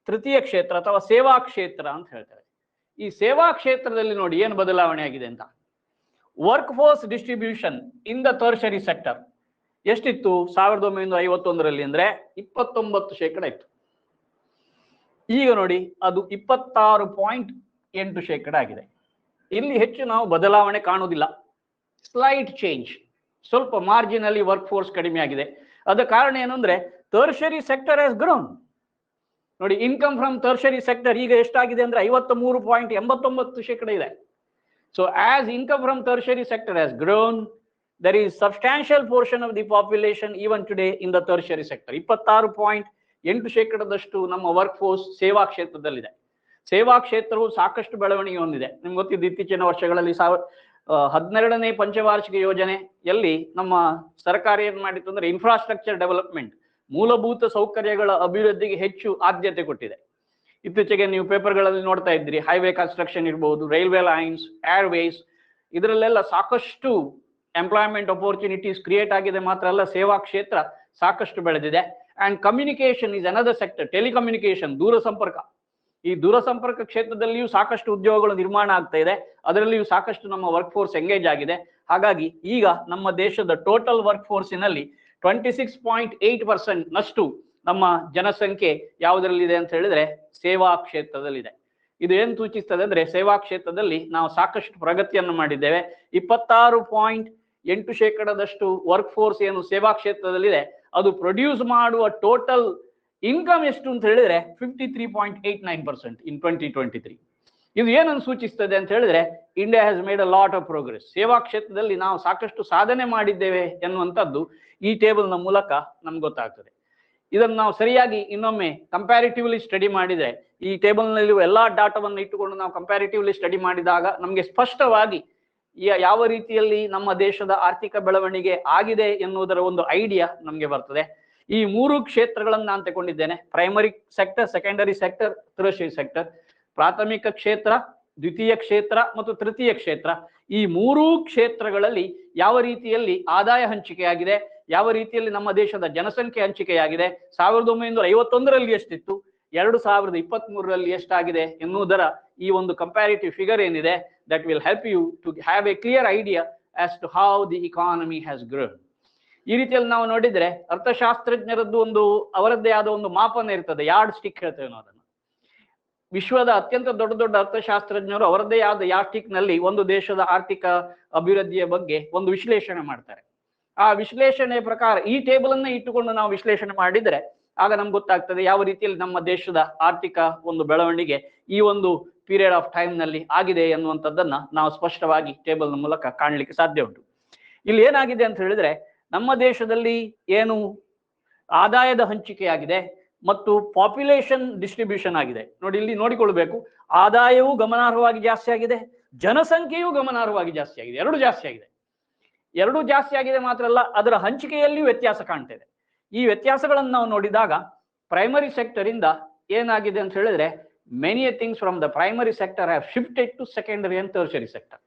ತೃತೀಯ ಕ್ಷೇತ್ರ ಅಥವಾ ಸೇವಾ ಕ್ಷೇತ್ರ ಅಂತ ಹೇಳ್ತಾರೆ. ಈ ಸೇವಾ ಕ್ಷೇತ್ರದಲ್ಲಿ ನೋಡಿ ಏನು ಬದಲಾವಣೆ ಆಗಿದೆ ಅಂತ. Work force distribution in the tertiary sector ಎಷ್ಟಿತ್ತು 1951ರಲ್ಲಿ ಅಂದ್ರೆ 29% ಇತ್ತು. ಈಗ ನೋಡಿ ಅದು 26.8% ಆಗಿದೆ. ಇಲ್ಲಿ ಹೆಚ್ಚು ನಾವು ಬದಲಾವಣೆ ಕಾಣುವುದಿಲ್ಲ. ಸ್ಲೈಟ್ ಚೇಂಜ್, ಸ್ವಲ್ಪ ಮಾರ್ಜಿನಲ್ಲಿ ವರ್ಕ್ ಫೋರ್ಸ್ ಕಡಿಮೆ ಆಗಿದೆ. ಅದ ಕಾರಣ ಏನು ಅಂದ್ರೆ ಟರ್ಷರಿ ಸೆಕ್ಟರ್ ಹ್ಯಾಸ್ ಗ್ರೋನ್. ನೋಡಿ ಇನ್ಕಮ್ ಫ್ರಮ್ ಟರ್ಷರಿ ಸೆಕ್ಟರ್ ಈಗ ಎಷ್ಟಾಗಿದೆ ಅಂದ್ರೆ 53.89% ಇದೆ. So as income from tertiary sector has grown, there is substantial portion of the population even today in the tertiary sector. 26.8% ನಮ್ಮ ವರ್ಕ್ ಫೋರ್ಸ್ ಸೇವಾ ಕ್ಷೇತ್ರದಲ್ಲಿದೆ. ಸೇವಾ ಕ್ಷೇತ್ರವು ಸಾಕಷ್ಟು ಬೆಳವಣಿಗೆ ಹೊಂದಿದೆ. ನಿಮ್ಗೆ ಗೊತ್ತಿದ್ದು ಇತ್ತೀಚಿನ ವರ್ಷಗಳಲ್ಲಿ 12ನೇ ಪಂಚವಾರ್ಷಿಕ ಯೋಜನೆಯಲ್ಲಿ ನಮ್ಮ ಸರ್ಕಾರ ಏನ್ ಮಾಡಿತ್ತು ಅಂದ್ರೆ ಇನ್ಫ್ರಾಸ್ಟ್ರಕ್ಚರ್ ಡೆವಲಪ್ಮೆಂಟ್, ಮೂಲಭೂತ ಸೌಕರ್ಯಗಳ ಅಭಿವೃದ್ಧಿಗೆ ಹೆಚ್ಚು ಆದ್ಯತೆ ಕೊಟ್ಟಿದೆ. ಇತ್ತೀಚೆಗೆ ನೀವು ಪೇಪರ್ಗಳಲ್ಲಿ ನೋಡ್ತಾ ಇದ್ರಿ, ಹೈವೇ ಕನ್ಸ್ಟ್ರಕ್ಷನ್ ಇರ್ಬೋದು, ರೈಲ್ವೆ ಲೈನ್ಸ್, ಏರ್ವೇಸ್, ಇದರಲ್ಲೆಲ್ಲ ಸಾಕಷ್ಟು ಎಂಪ್ಲಾಯ್ಮೆಂಟ್ ಅಪರ್ಚುನಿಟೀಸ್ ಕ್ರಿಯೇಟ್ ಆಗಿದೆ. ಮಾತ್ರ ಅಲ್ಲ, ಸೇವಾ ಕ್ಷೇತ್ರ ಸಾಕಷ್ಟು ಬೆಳೆದಿದೆ. And communication is another sector. Telecommunication, ದೂರಸಂಪರ್ಕ, ಈ ದೂರಸಂಪರ್ಕ ಕ್ಷೇತ್ರದಲ್ಲಿಯೂ ಸಾಕಷ್ಟು ಉದ್ಯೋಗಗಳು ನಿರ್ಮಾಣ ಆಗ್ತಾ ಇದೆ. ಅದರಲ್ಲಿಯೂ ಸಾಕಷ್ಟು ನಮ್ಮ ವರ್ಕ್ ಫೋರ್ಸ್ ಎಂಗೇಜ್ ಆಗಿದೆ. ಹಾಗಾಗಿ ಈಗ ನಮ್ಮ ದೇಶದ ಟೋಟಲ್ ವರ್ಕ್ ಫೋರ್ಸಿನಲ್ಲಿ 26.8% ನಷ್ಟು ನಮ್ಮ ಜನಸಂಖ್ಯೆ ಯಾವುದರಲ್ಲಿದೆ ಅಂತ ಹೇಳಿದ್ರೆ ಸೇವಾ ಕ್ಷೇತ್ರದಲ್ಲಿದೆ. ಇದು ಏನು ಸೂಚಿಸ್ತದೆ ಅಂದ್ರೆ ಸೇವಾ ಕ್ಷೇತ್ರದಲ್ಲಿ ನಾವು ಸಾಕಷ್ಟು ಪ್ರಗತಿಯನ್ನು ಮಾಡಿದ್ದೇವೆ. 26.8% ವರ್ಕ್ ಫೋರ್ಸ್ ಏನು ಸೇವಾ ಕ್ಷೇತ್ರದಲ್ಲಿದೆ ಅದು ಪ್ರೊಡ್ಯೂಸ್ ಮಾಡುವ ಟೋಟಲ್ ಇನ್ಕಮ್ ಎಷ್ಟು ಅಂತ ಹೇಳಿದ್ರೆ 53.89% ಇನ್ 2023. ಇದು ಏನನ್ನು ಸೂಚಿಸ್ತದೆ ಅಂತ ಹೇಳಿದ್ರೆ India has made a lot of progress. ಸೇವಾ ಕ್ಷೇತ್ರದಲ್ಲಿ ನಾವು ಸಾಕಷ್ಟು ಸಾಧನೆ ಮಾಡಿದ್ದೇವೆ ಎನ್ನುವಂಥದ್ದು ಈ ಟೇಬಲ್ನ ಮೂಲಕ ನಮ್ಗೆ ಗೊತ್ತಾಗ್ತದೆ. ಇದನ್ನು ನಾವು ಸರಿಯಾಗಿ ಇನ್ನೊಮ್ಮೆ ಕಂಪ್ಯಾರಿಟಿವ್ಲಿ ಸ್ಟಡಿ ಮಾಡಿದ್ರೆ, ಈ ಟೇಬಲ್ನಲ್ಲಿ ಎಲ್ಲಾ ಡಾಟಾವನ್ನು ಇಟ್ಟುಕೊಂಡು ನಾವು ಕಂಪ್ಯಾರಿಟಿವ್ಲಿ ಸ್ಟಡಿ ಮಾಡಿದಾಗ ನಮಗೆ ಸ್ಪಷ್ಟವಾಗಿ ಯಾವ ರೀತಿಯಲ್ಲಿ ನಮ್ಮ ದೇಶದ ಆರ್ಥಿಕ ಬೆಳವಣಿಗೆ ಆಗಿದೆ ಎನ್ನುವುದರ ಒಂದು ಐಡಿಯಾ ನಮಗೆ ಬರ್ತದೆ. ಈ ಮೂರು ಕ್ಷೇತ್ರಗಳನ್ನು ನಾನು ತಗೊಂಡಿದ್ದೇನೆ: primary sector, secondary sector, tertiary sector. ಪ್ರಾಥಮಿಕ ಕ್ಷೇತ್ರ, ದ್ವಿತೀಯ ಕ್ಷೇತ್ರ ಮತ್ತು ತೃತೀಯ ಕ್ಷೇತ್ರ. ಈ ಮೂರೂ ಕ್ಷೇತ್ರಗಳಲ್ಲಿ ಯಾವ ರೀತಿಯಲ್ಲಿ ಆದಾಯ ಹಂಚಿಕೆಯಾಗಿದೆ, ಯಾವ ರೀತಿಯಲ್ಲಿ ನಮ್ಮ ದೇಶದ ಜನಸಂಖ್ಯೆ ಹಂಚಿಕೆಯಾಗಿದೆ, 1951ರಲ್ಲಿ ಎಷ್ಟಿತ್ತು, 2023ರಲ್ಲಿ ಎಷ್ಟಾಗಿದೆ ಎನ್ನುವುದರ ಈ ಒಂದು ಕಂಪ್ಯಾರಿಟಿವ್ ಫಿಗರ್ ಏನಿದೆ, that will help you to have a clear idea as to how the economy has grown. ಈ ರೀತಿಯಲ್ಲಿ ನಾವು ನೋಡಿದ್ರೆ ಅರ್ಥಶಾಸ್ತ್ರಜ್ಞರದ್ದು ಒಂದು ಅವರದ್ದೇ ಆದ ಒಂದು ಮಾಪನ ಇರ್ತದೆ, ಯಾರ್ಡ್ ಸ್ಟಿಕ್ ಹೇಳ್ತೇವೆ ನಾವು ಅದನ್ನು. ವಿಶ್ವದ ಅತ್ಯಂತ ದೊಡ್ಡ ದೊಡ್ಡ ಅರ್ಥಶಾಸ್ತ್ರಜ್ಞರು ಅವರದ್ದೇ ಆದ ಯಾರ್ಡ್ ಸ್ಟಿಕ್ ನಲ್ಲಿ ಒಂದು ದೇಶದ ಆರ್ಥಿಕ ಅಭಿವೃದ್ಧಿಯ ಬಗ್ಗೆ ಒಂದು ವಿಶ್ಲೇಷಣೆ ಮಾಡ್ತಾರೆ. ಆ ವಿಶ್ಲೇಷಣೆಯ ಪ್ರಕಾರ ಈ ಟೇಬಲ್ ಅನ್ನ ಇಟ್ಟುಕೊಂಡು ನಾವು ವಿಶ್ಲೇಷಣೆ ಮಾಡಿದ್ರೆ ಆಗ ನಮ್ಗೆ ಗೊತ್ತಾಗ್ತದೆ ಯಾವ ರೀತಿಯಲ್ಲಿ ನಮ್ಮ ದೇಶದ ಆರ್ಥಿಕ ಒಂದು ಬೆಳವಣಿಗೆ ಈ ಒಂದು ಪೀರಿಯಡ್ ಆಫ್ ಟೈಮ್ ನಲ್ಲಿ ಆಗಿದೆ ಎನ್ನುವಂಥದ್ದನ್ನ ನಾವು ಸ್ಪಷ್ಟವಾಗಿ ಟೇಬಲ್ನ ಮೂಲಕ ಕಾಣಲಿಕ್ಕೆ ಸಾಧ್ಯ ಉಂಟು. ಇಲ್ಲಿ ಏನಾಗಿದೆ ಅಂತ ಹೇಳಿದ್ರೆ ನಮ್ಮ ದೇಶದಲ್ಲಿ ಏನು ಆದಾಯದ ಹಂಚಿಕೆ ಆಗಿದೆ ಮತ್ತು ಪಾಪ್ಯುಲೇಷನ್ ಡಿಸ್ಟ್ರಿಬ್ಯೂಷನ್ ಆಗಿದೆ. ನೋಡಿ, ಇಲ್ಲಿ ನೋಡಿಕೊಳ್ಬೇಕು, ಆದಾಯವೂ ಗಮನಾರ್ಹವಾಗಿ ಜಾಸ್ತಿ ಆಗಿದೆ, ಜನಸಂಖ್ಯೆಯೂ ಗಮನಾರ್ಹವಾಗಿ ಜಾಸ್ತಿ ಆಗಿದೆ. ಎರಡೂ ಜಾಸ್ತಿ ಆಗಿದೆ. ಎರಡೂ ಜಾಸ್ತಿ ಆಗಿದೆ ಮಾತ್ರ ಅಲ್ಲ, ಅದರ ಹಂಚಿಕೆಯಲ್ಲಿಯೂ ವ್ಯತ್ಯಾಸ ಕಾಣ್ತಾ ಇದೆ. ಈ ವ್ಯತ್ಯಾಸಗಳನ್ನು ನಾವು ನೋಡಿದಾಗ ಪ್ರೈಮರಿ ಸೆಕ್ಟರ್ ಇಂದ ಏನಾಗಿದೆ ಅಂತ ಹೇಳಿದ್ರೆ many things from the primary sector have shifted to secondary and tertiary sector.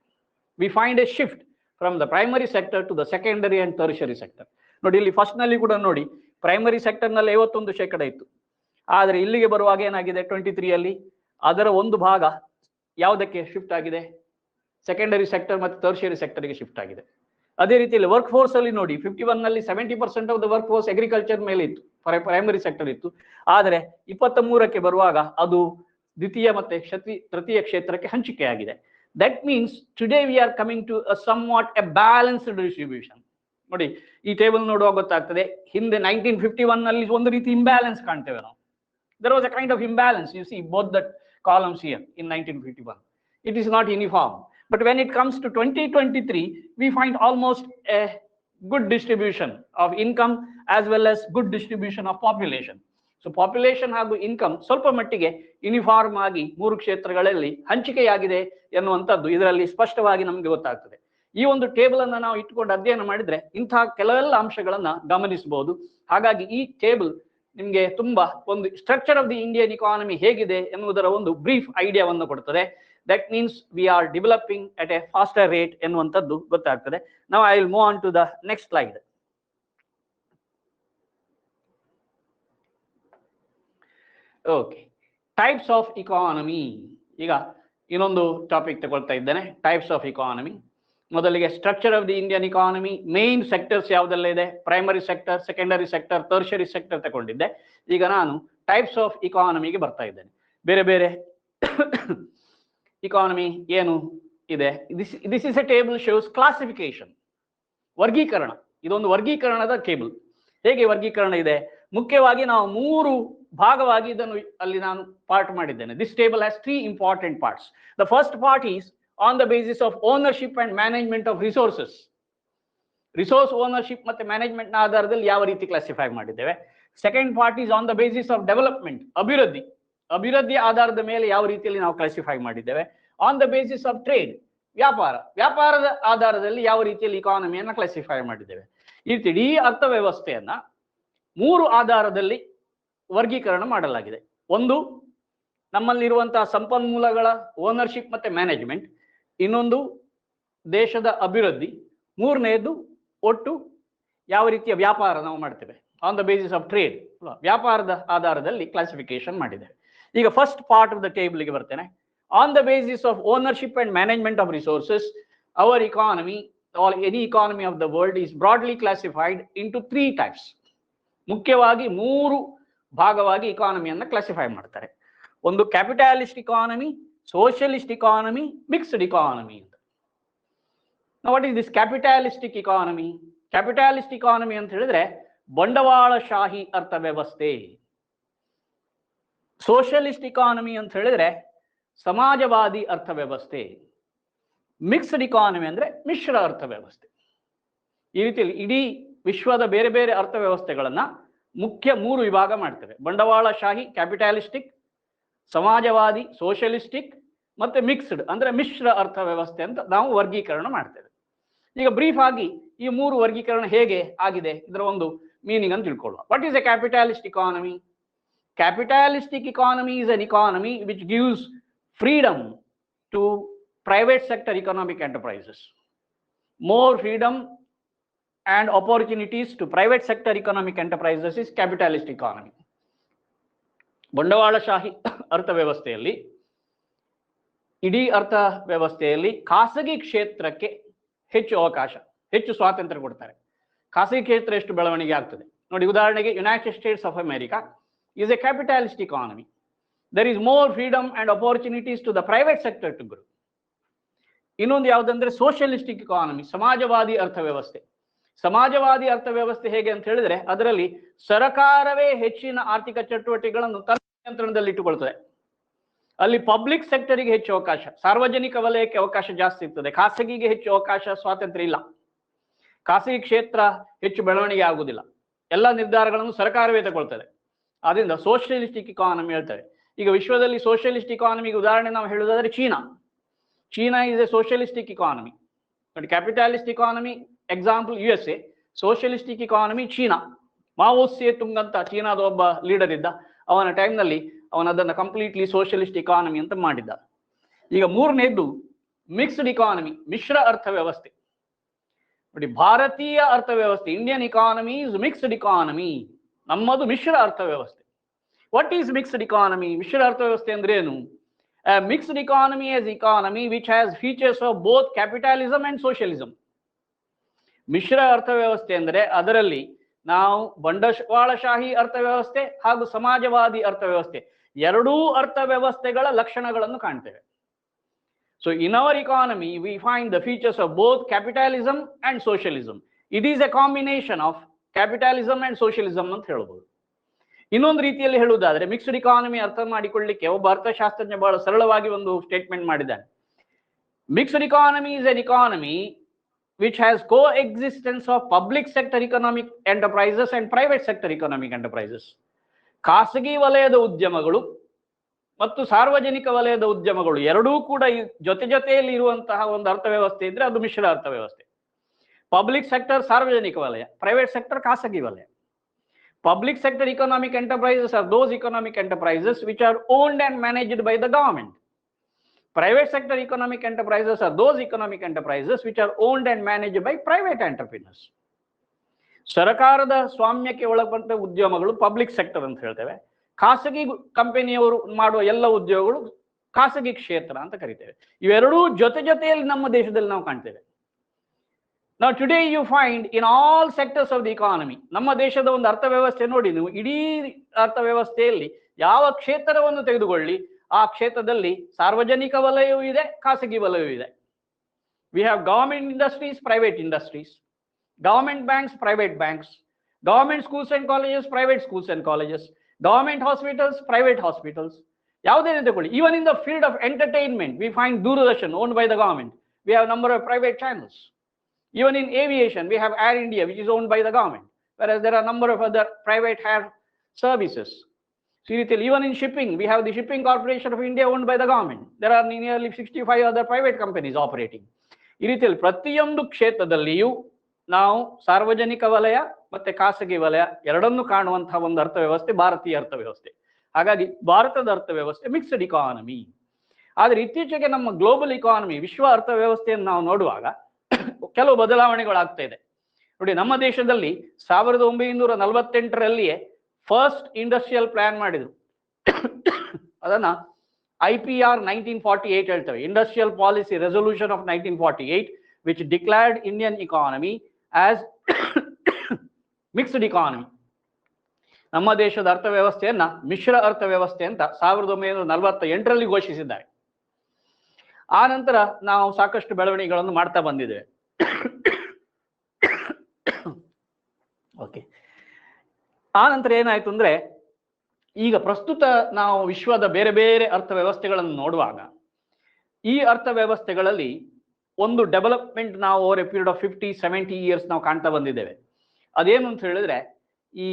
We find a shift from the primary sector to the secondary and tertiary sector. ನೋಡಿ, ಇಲ್ಲಿ ಫಸ್ಟ್ ನಲ್ಲಿ ಕೂಡ ನೋಡಿ, ಪ್ರೈಮರಿ ಸೆಕ್ಟರ್ ನಲ್ಲಿ 51% ಇತ್ತು. ಆದ್ರೆ ಇಲ್ಲಿಗೆ ಬರುವಾಗ ಏನಾಗಿದೆ, 23ಯಲ್ಲಿ ಅದರ ಒಂದು ಭಾಗ ಯಾವುದಕ್ಕೆ ಶಿಫ್ಟ್ ಆಗಿದೆ, ಸೆಕೆಂಡರಿ ಸೆಕ್ಟರ್ ಮತ್ತು ಟರ್ಷಿಯರಿ ಸೆಕ್ಟರ್ಗೆ ಶಿಫ್ಟ್ ಆಗಿದೆ. ಅದೇ ರೀತಿಯಲ್ಲಿ ವರ್ಕ್ ಫೋರ್ಸ್ ಅಲ್ಲಿ ನೋಡಿ, 51ನಲ್ಲಿ 70% of the work force agriculture ಮೇಲೆ ಇತ್ತು, ಪ್ರೈಮರಿ ಸೆಕ್ಟರ್ ಇತ್ತು. ಆದರೆ 23ಕ್ಕೆ ಬರುವಾಗ ಅದು ದ್ವಿತೀಯ ಮತ್ತೆ ತೃತೀಯ ಕ್ಷೇತ್ರಕ್ಕೆ ಹಂಚಿಕೆಯಾಗಿದೆ. That means today we are coming to a somewhat a balanced distribution. ನೋಡಿ, ಈ ಟೇಬಲ್ ನೋಡುವಾಗ ಗೊತ್ತಾಗ್ತದೆ, ಹಿಂದೆ 1951ನಲ್ಲಿ ಒಂದು ರೀತಿ ಇಂಬ್ಯಾಲೆನ್ಸ್ ಕಾಣ್ತೇವೆ ನಾವು. there was a kind of imbalance. You see both the columns here in 1951. It is not uniform. But when it comes to 2023, we find almost a good distribution of income as well as good distribution of population. So population ಹಾಗೂ income ಸ್ವಲ್ಪ ಮಟ್ಟಿಗೆ uniform ಆಗಿ 3 ಕ್ಷೇತ್ರಗಳಲ್ಲಿ ಹಂಚಿಕೆಯಾಗಿದೆ ಎನ್ನುವಂಥದ್ದು ಇದರಲ್ಲಿ ಸ್ಪಷ್ಟವಾಗಿ ನಮಗೆ ಗೊತ್ತಾಗ್ತದೆ. ಈ ಒಂದು ಟೇಬಲ್ ಅನ್ನು ನಾವು ಇಟ್ಟುಕೊಂಡು ಅಧ್ಯಯನ ಮಾಡಿದ್ರೆ ಇಂತಹ ಕೆಲವೆಲ್ಲ ಅಂಶಗಳನ್ನ ಗಮನಿಸಬಹುದು. ಹಾಗಾಗಿ ಈ ಟೇಬಲ್ ನಿಮಗೆ ತುಂಬಾ ಒಂದು structure of the Indian economy ಹೇಗಿದೆ ಎನ್ನುವುದರ ಒಂದು ಬ್ರೀಫ್ ಐಡಿಯಾವನ್ನು ಕೊಡ್ತದೆ. That means we are developing at a faster rate ಎನ್ನುವಂಥದ್ದು ಗೊತ್ತಾಗ್ತದೆ. Now I will move on to the next slide. Okay, types of economy. ಈಗ ಇನ್ನೊಂದು ಟಾಪಿಕ್ ತಗೊಳ್ತಾ ಇದ್ದೇನೆ, ಟೈಪ್ಸ್ ಆಫ್ ಇಕಾನಮಿ. ಮೊದಲಿಗೆ structure of the Indian economy, main sectors ಯಾವುದೆಲ್ಲ ಇದೆ, primary sector, secondary sector, tertiary sector ತಗೊಂಡಿದ್ದೆ. ಈಗ ನಾನು ಟೈಪ್ಸ್ ಆಫ್ ಇಕಾನಮಿಗೆ ಬರ್ತಾ ಇದ್ದೇನೆ. ಬೇರೆ ಬೇರೆ ಇಕಾನಮಿ ಏನು ಇದೆ. This is A table shows classification, ವರ್ಗೀಕರಣ. ಇದೊಂದು ವರ್ಗೀಕರಣದ ಟೇಬಲ್. ಹೇಗೆ ವರ್ಗೀಕರಣ ಇದೆ, ಮುಖ್ಯವಾಗಿ ನಾವು 3 ಭಾಗವಾಗಿ ಇದನ್ನು ಅಲ್ಲಿ ನಾನು ಪಾರ್ಟ್ ಮಾಡಿದ್ದೇನೆ. This table has 3 important parts. The first part is on the basis of ownership and management of resources. Resource ownership ಮತ್ತೆ ಮ್ಯಾನೇಜ್ಮೆಂಟ್ ನ ಆಧಾರದಲ್ಲಿ ಯಾವ ರೀತಿ ಕ್ಲಾಸಿಫೈ ಮಾಡಿದ್ದೇವೆ. Second part is on the basis of development, ಅಭಿವೃದ್ಧಿ ಆಧಾರದ ಮೇಲೆ ಯಾವ ರೀತಿಯಲ್ಲಿ ನಾವು ಕ್ಲಾಸಿಫೈ ಮಾಡಿದ್ದೇವೆ. On the basis of trade, ವ್ಯಾಪಾರದ ಆಧಾರದಲ್ಲಿ ಯಾವ ರೀತಿಯಲ್ಲಿ ಇಕಾನಮಿಯನ್ನ ಕ್ಲಾಸಿಫೈ ಮಾಡಿದ್ದೇವೆ. ಈ ಇಡೀ ಅರ್ಥವ್ಯವಸ್ಥೆಯನ್ನ 3 ಆಧಾರದಲ್ಲಿ ವರ್ಗೀಕರಣ ಮಾಡಲಾಗಿದೆ. ಒಂದು, ನಮ್ಮಲ್ಲಿರುವಂತಹ ಸಂಪನ್ಮೂಲಗಳ ಓನರ್ಶಿಪ್ ಮತ್ತೆ ಮ್ಯಾನೇಜ್ಮೆಂಟ್. ಇನ್ನೊಂದು, ದೇಶದ ಅಭಿವೃದ್ಧಿ. ಮೂರನೆಯದು, ಒಟ್ಟು ಯಾವ ರೀತಿಯ ವ್ಯಾಪಾರ ನಾವು ಮಾಡ್ತೇವೆ. On the basis of trade, ವ್ಯಾಪಾರದ ಆಧಾರದಲ್ಲಿ ಕ್ಲಾಸಿಫಿಕೇಶನ್ ಮಾಡಿದ್ದೇವೆ. ಈಗ ಫಸ್ಟ್ ಪಾರ್ಟ್ ಆಫ್ ದ ಟೇಬಲ್ಗೆ ಬರ್ತೇನೆ. On the basis of ownership and management of resources, our economy or any economy of the world is broadly classified into 3 types. ಮುಖ್ಯವಾಗಿ 3 ಭಾಗವಾಗಿ ಇಕಾನಮಿಯನ್ನು classify ಮಾಡ್ತಾರೆ. ಒಂದು capitalist economy, socialist economy, mixed economy ಅಂತ. What is this capitalistic economy? Capitalist economy ಅಂತ ಹೇಳಿದ್ರೆ ಬಂಡವಾಳಶಾಹಿ ಅರ್ಥವ್ಯವಸ್ಥೆ. Socialist economy ಅಂತ ಹೇಳಿದ್ರೆ ಸಮಾಜವಾದಿ ಅರ್ಥವ್ಯವಸ್ಥೆ. ಮಿಕ್ಸ್ಡ್ ಇಕಾನಮಿ ಅಂದ್ರೆ ಮಿಶ್ರ ಅರ್ಥವ್ಯವಸ್ಥೆ. ಈ ರೀತಿಯಲ್ಲಿ ಇಡೀ ವಿಶ್ವದ ಬೇರೆ ಬೇರೆ ಅರ್ಥವ್ಯವಸ್ಥೆಗಳನ್ನ ಮುಖ್ಯ 3 ವಿಭಾಗ ಮಾಡ್ತೇವೆ. ಬಂಡವಾಳಶಾಹಿ ಕ್ಯಾಪಿಟಾಲಿಸ್ಟಿಕ್, ಸಮಾಜವಾದಿ ಸೋಷಿಯಲಿಸ್ಟಿಕ್, ಮತ್ತೆ ಮಿಕ್ಸ್ಡ್ ಅಂದ್ರೆ ಮಿಶ್ರ ಅರ್ಥವ್ಯವಸ್ಥೆ ಅಂತ ನಾವು ವರ್ಗೀಕರಣ ಮಾಡ್ತೇವೆ. ಈಗ ಬ್ರೀಫ್ ಆಗಿ ಈ 3 ವರ್ಗೀಕರಣ ಹೇಗೆ ಆಗಿದೆ ಇದರ ಒಂದು ಮೀನಿಂಗ್ ಅಂತ ತಿಳ್ಕೊಳ್ಳುವ. What is a capitalist economy? Capitalistic economy is an economy which gives freedom to private sector economic enterprises. More freedom and opportunities to private sector economic enterprises is capitalist economy. ಬಂಡವಾಳಶಾಹಿ ಅರ್ಥವ್ಯವಸ್ಥೆಯಲ್ಲಿ, ಇಡೀ ಅರ್ಥವ್ಯವಸ್ಥೆಯಲ್ಲಿ ಖಾಸಗಿ ಕ್ಷೇತ್ರಕ್ಕೆ ಹೆಚ್ಚು ಅವಕಾಶ, ಹೆಚ್ಚು ಸ್ವಾತಂತ್ರ್ಯ ಕೊಡ್ತಾರೆ. ಖಾಸಗಿ ಕ್ಷೇತ್ರ ಎಷ್ಟು ಬೆಳವಣಿಗೆ ಆಗ್ತದೆ ನೋಡಿ. ಉದಾಹರಣೆಗೆ United States of America is a capitalist economy. There is more freedom and opportunities to the private sector to grow. ಇನ್ನೊಂದು ಯಾವುದಂದ್ರೆ ಸೋಷಿಯಲಿಸ್ಟಿಕ್ ಇಕಾನಮಿ, ಸಮಾಜವಾದಿ ಅರ್ಥವ್ಯವಸ್ಥೆ. ಸಮಾಜವಾದಿ ಅರ್ಥವ್ಯವಸ್ಥೆ ಹೇಗೆ ಅಂತ ಹೇಳಿದ್ರೆ ಅದರಲ್ಲಿ ಸರ್ಕಾರವೇ ಹೆಚ್ಚಿನ ಆರ್ಥಿಕ ಚಟುವಟಿಕೆಗಳನ್ನು ತನ್ನ ನಿಯಂತ್ರಣದಲ್ಲಿ ಇಟ್ಟುಕೊಳ್ತದೆ. ಅಲ್ಲಿ ಪಬ್ಲಿಕ್ ಸೆಕ್ಟರಿಗೆ ಹೆಚ್ಚು ಅವಕಾಶ, ಸಾರ್ವಜನಿಕ ವಲಯಕ್ಕೆ ಅವಕಾಶ ಜಾಸ್ತಿ ಇರ್ತದೆ. ಖಾಸಗಿಗೆ ಹೆಚ್ಚು ಅವಕಾಶ, ಸ್ವಾತಂತ್ರ್ಯ ಇಲ್ಲ. ಖಾಸಗಿ ಕ್ಷೇತ್ರ ಹೆಚ್ಚು ಬೆಳವಣಿಗೆ ಆಗುವುದಿಲ್ಲ. ಎಲ್ಲ ನಿರ್ಧಾರಗಳನ್ನು ಸರ್ಕಾರವೇ ತಗೊಳ್ತದೆ. ಆದ್ರಿಂದ ಸೋಷಿಯಲಿಸ್ಟಿಕ್ ಇಕಾನಮಿ ಹೇಳ್ತಾರೆ. ಈಗ ವಿಶ್ವದಲ್ಲಿ ಸೋಷಿಯಲಿಸ್ಟ್ ಇಕಾನಮಿಗೆ ಉದಾಹರಣೆ ನಾವು ಹೇಳುವುದಾದ್ರೆ China is a socialistic economy. ನೋಡಿ, capitalist economy example USA, socialistic economy China. Mao Tse Tung ಅಂತ ಚೀನಾದ ಒಬ್ಬ ಲೀಡರ್ ಇದ್ದ. ಅವನ ಟೈಮ್ನಲ್ಲಿ ಅವನದನ್ನು ಕಂಪ್ಲೀಟ್ಲಿ ಸೋಷಿಯಲಿಸ್ಟ್ ಇಕಾನಮಿ ಅಂತ ಮಾಡಿದ್ದ. ಈಗ ಮೂರನೇದ್ದು ಮಿಕ್ಸ್ಡ್ ಇಕಾನಮಿ, ಮಿಶ್ರ ಅರ್ಥವ್ಯವಸ್ಥೆ. ನೋಡಿ, ಭಾರತೀಯ ಅರ್ಥವ್ಯವಸ್ಥೆ, Indian economy is mixed economy. ನಮ್ಮದು ಮಿಶ್ರ ಅರ್ಥವ್ಯವಸ್ಥೆ. What is mixed economy? ಮಿಶ್ರ ಅರ್ಥವ್ಯವಸ್ಥೆ ಅಂದ್ರೆ ಏನು? Mixed economy as economy which has features of both capitalism and socialism. ಮಿಶ್ರ ಅರ್ಥವ್ಯವಸ್ಥೆ ಅಂದ್ರೆ ಅದರಲ್ಲಿ ನಾವು ಬಂಡವಾಳಶಾಹಿ ಅರ್ಥವ್ಯವಸ್ಥೆ ಹಾಗೂ ಸಮಾಜವಾದಿ ಅರ್ಥವ್ಯವಸ್ಥೆ ಎರಡೂ ಅರ್ಥವ್ಯವಸ್ಥೆಗಳ ಲಕ್ಷಣಗಳನ್ನು ಕಾಣ್ತೇವೆ. So in our economy we find the features of both capitalism and socialism. It is A combination of capitalism and socialism ಅಂತ ಹೇಳ್ಬೋದು. ಇನ್ನೊಂದು ರೀತಿಯಲ್ಲಿ ಹೇಳುವುದಾದ್ರೆ ಮಿಕ್ಸ್ಡ್ ಇಕಾನಮಿ ಅರ್ಥ ಮಾಡಿಕೊಳ್ಳಿಕ್ಕೆ ಒಬ್ಬ ಅರ್ಥಶಾಸ್ತ್ರಜ್ಞ ಬಹಳ ಸರಳವಾಗಿ ಒಂದು ಸ್ಟೇಟ್ಮೆಂಟ್ ಮಾಡಿದ್ದಾನೆ. Mixed economy is N economy which has coexistence of public sector economic enterprises and private sector economic enterprises. ಖಾಸಗಿ ವಲಯದ ಉದ್ಯಮಗಳು ಮತ್ತು ಸಾರ್ವಜನಿಕ ವಲಯದ ಉದ್ಯಮಗಳು ಎರಡೂ ಕೂಡ ಜೊತೆಯಲ್ಲಿ ಇರುವಂತಹ ಒಂದು ಅರ್ಥವ್ಯವಸ್ಥೆ ಇದ್ರೆ ಅದು ಮಿಶ್ರ ಅರ್ಥವ್ಯವಸ್ಥೆ. ಪಬ್ಲಿಕ್ ಸೆಕ್ಟರ್ ಸಾರ್ವಜನಿಕ ವಲಯ, ಪ್ರೈವೇಟ್ ಸೆಕ್ಟರ್ ಖಾಸಗಿ ವಲಯ. Public sector economic enterprises are those economic enterprises which are owned and managed by the government. Private sector economic enterprises are those economic enterprises which are owned and managed by private entrepreneurs. ಸರ್ಕಾರದ ಸ್ವಾಮ್ಯಕ್ಕೆ ಒಳಪಟ್ಟ ಉದ್ಯಮಗಳು public sector ಅಂತ ಹೇಳ್ತೇವೆ. ಖಾಸಗಿ ಕಂಪನಿಯವರು ಮಾಡುವ ಎಲ್ಲ ಉದ್ಯೋಗಗಳು ಖಾಸಗಿ ಕ್ಷೇತ್ರ ಅಂತ ಕರಿತೇವೆ. ಇವೆರಡೂ ಜೊತೆಯಲ್ಲಿ ನಮ್ಮ ದೇಶದಲ್ಲಿ ನಾವು ಕಾಣ್ತೇವೆ. Now today you find in all sectors of the economy, ನಮ್ಮ ದೇಶದ ಒಂದು ಅರ್ಥವ್ಯವಸ್ಥೆ ನೋಡಿ ನೀವು, ಇಡೀ ಅರ್ಥವ್ಯವಸ್ಥೆಯಲ್ಲಿ ಯಾವ ಕ್ಷೇತ್ರವನ್ನು ತೆಗೆದುಕೊಳ್ಳಿ ಆ ಕ್ಷೇತ್ರದಲ್ಲಿ ಸಾರ್ವಜನಿಕ ವಲಯವೂ ಇದೆ, ಖಾಸಗಿ ವಲಯವೂ ಇದೆ. We have government industries, private industries, government banks, private banks, government schools and colleges, private schools and colleges, government hospitals, private hospitals. ಯಾವುದೇನು ತಗೊಳ್ಳಿ, even in the field of entertainment we find Doordarshan owned by the government. We have a number of private channels. Even in aviation, we have Air India, which is owned by the government, whereas there are a number of other private air services. Even in shipping, we have the Shipping Corporation of India owned by the government. There are nearly 65 other private companies operating. ಈ ರೀತಿಯಲ್ಲಿ ಪ್ರತಿಯೊಂದು ಕ್ಷೇತ್ರದಲ್ಲಿಯೂ ನಾವು ಸಾರ್ವಜನಿಕ ವಲಯ ಮತ್ತೆ ಖಾಸಗಿ ವಲಯ ಎರಡನ್ನೂ ಕಾಣುವಂತಹ ಒಂದು ಅರ್ಥವ್ಯವಸ್ಥೆ ಭಾರತೀಯ ಅರ್ಥವ್ಯವಸ್ಥೆ. ಹಾಗಾಗಿ ಭಾರತದ ಅರ್ಥವ್ಯವಸ್ಥೆ ಮಿಕ್ಸ್ಡ್ ಇಕಾನಮಿ. ಆದರೆ ಇತ್ತೀಚೆಗೆ ನಮ್ಮ ಗ್ಲೋಬಲ್ ಇಕಾನಮಿ, ವಿಶ್ವ ಅರ್ಥವ್ಯವಸ್ಥೆಯನ್ನು ನಾವು ನೋಡುವಾಗ ಕೆಲವು ಬದಲಾವಣೆಗಳಾಗ್ತಾ ಇದೆ. ನೋಡಿ, ನಮ್ಮ ದೇಶದಲ್ಲಿ 1948ರಲ್ಲಿಯೇ ಫಸ್ಟ್ ಇಂಡಸ್ಟ್ರಿಯಲ್ ಪ್ಲಾನ್ ಮಾಡಿದ್ರು. ಅದನ್ನ IPR 1948 ಹೇಳ್ತೇವೆ, industrial policy resolution of 1948, which declared Indian economy as mixed economy. ನಮ್ಮ ದೇಶದ ಅರ್ಥವ್ಯವಸ್ಥೆಯನ್ನ ಮಿಶ್ರ ಅರ್ಥವ್ಯವಸ್ಥೆ ಅಂತ 1948ರಲ್ಲಿ ಘೋಷಿಸಿದ್ದಾರೆ. ಆ ನಂತರ ನಾವು ಸಾಕಷ್ಟು ಬೆಳವಣಿಗೆಗಳನ್ನು ಮಾಡ್ತಾ ಬಂದಿದ್ದೇವೆ. ಓಕೆ, ಆ ನಂತರ ಏನಾಯ್ತು ಅಂದ್ರೆ, ಈಗ ಪ್ರಸ್ತುತ ನಾವು ವಿಶ್ವದ ಬೇರೆ ಬೇರೆ ಅರ್ಥವ್ಯವಸ್ಥೆಗಳನ್ನು ನೋಡುವಾಗ ಈ ಅರ್ಥವ್ಯವಸ್ಥೆಗಳಲ್ಲಿ ಒಂದು ಡೆವಲಪ್ಮೆಂಟ್ ನಾವು over A period of 50-70 years ನಾವು ಕಾಣ್ತಾ ಬಂದಿದ್ದೇವೆ. ಅದೇನು ಅಂತ ಹೇಳಿದ್ರೆ, ಈ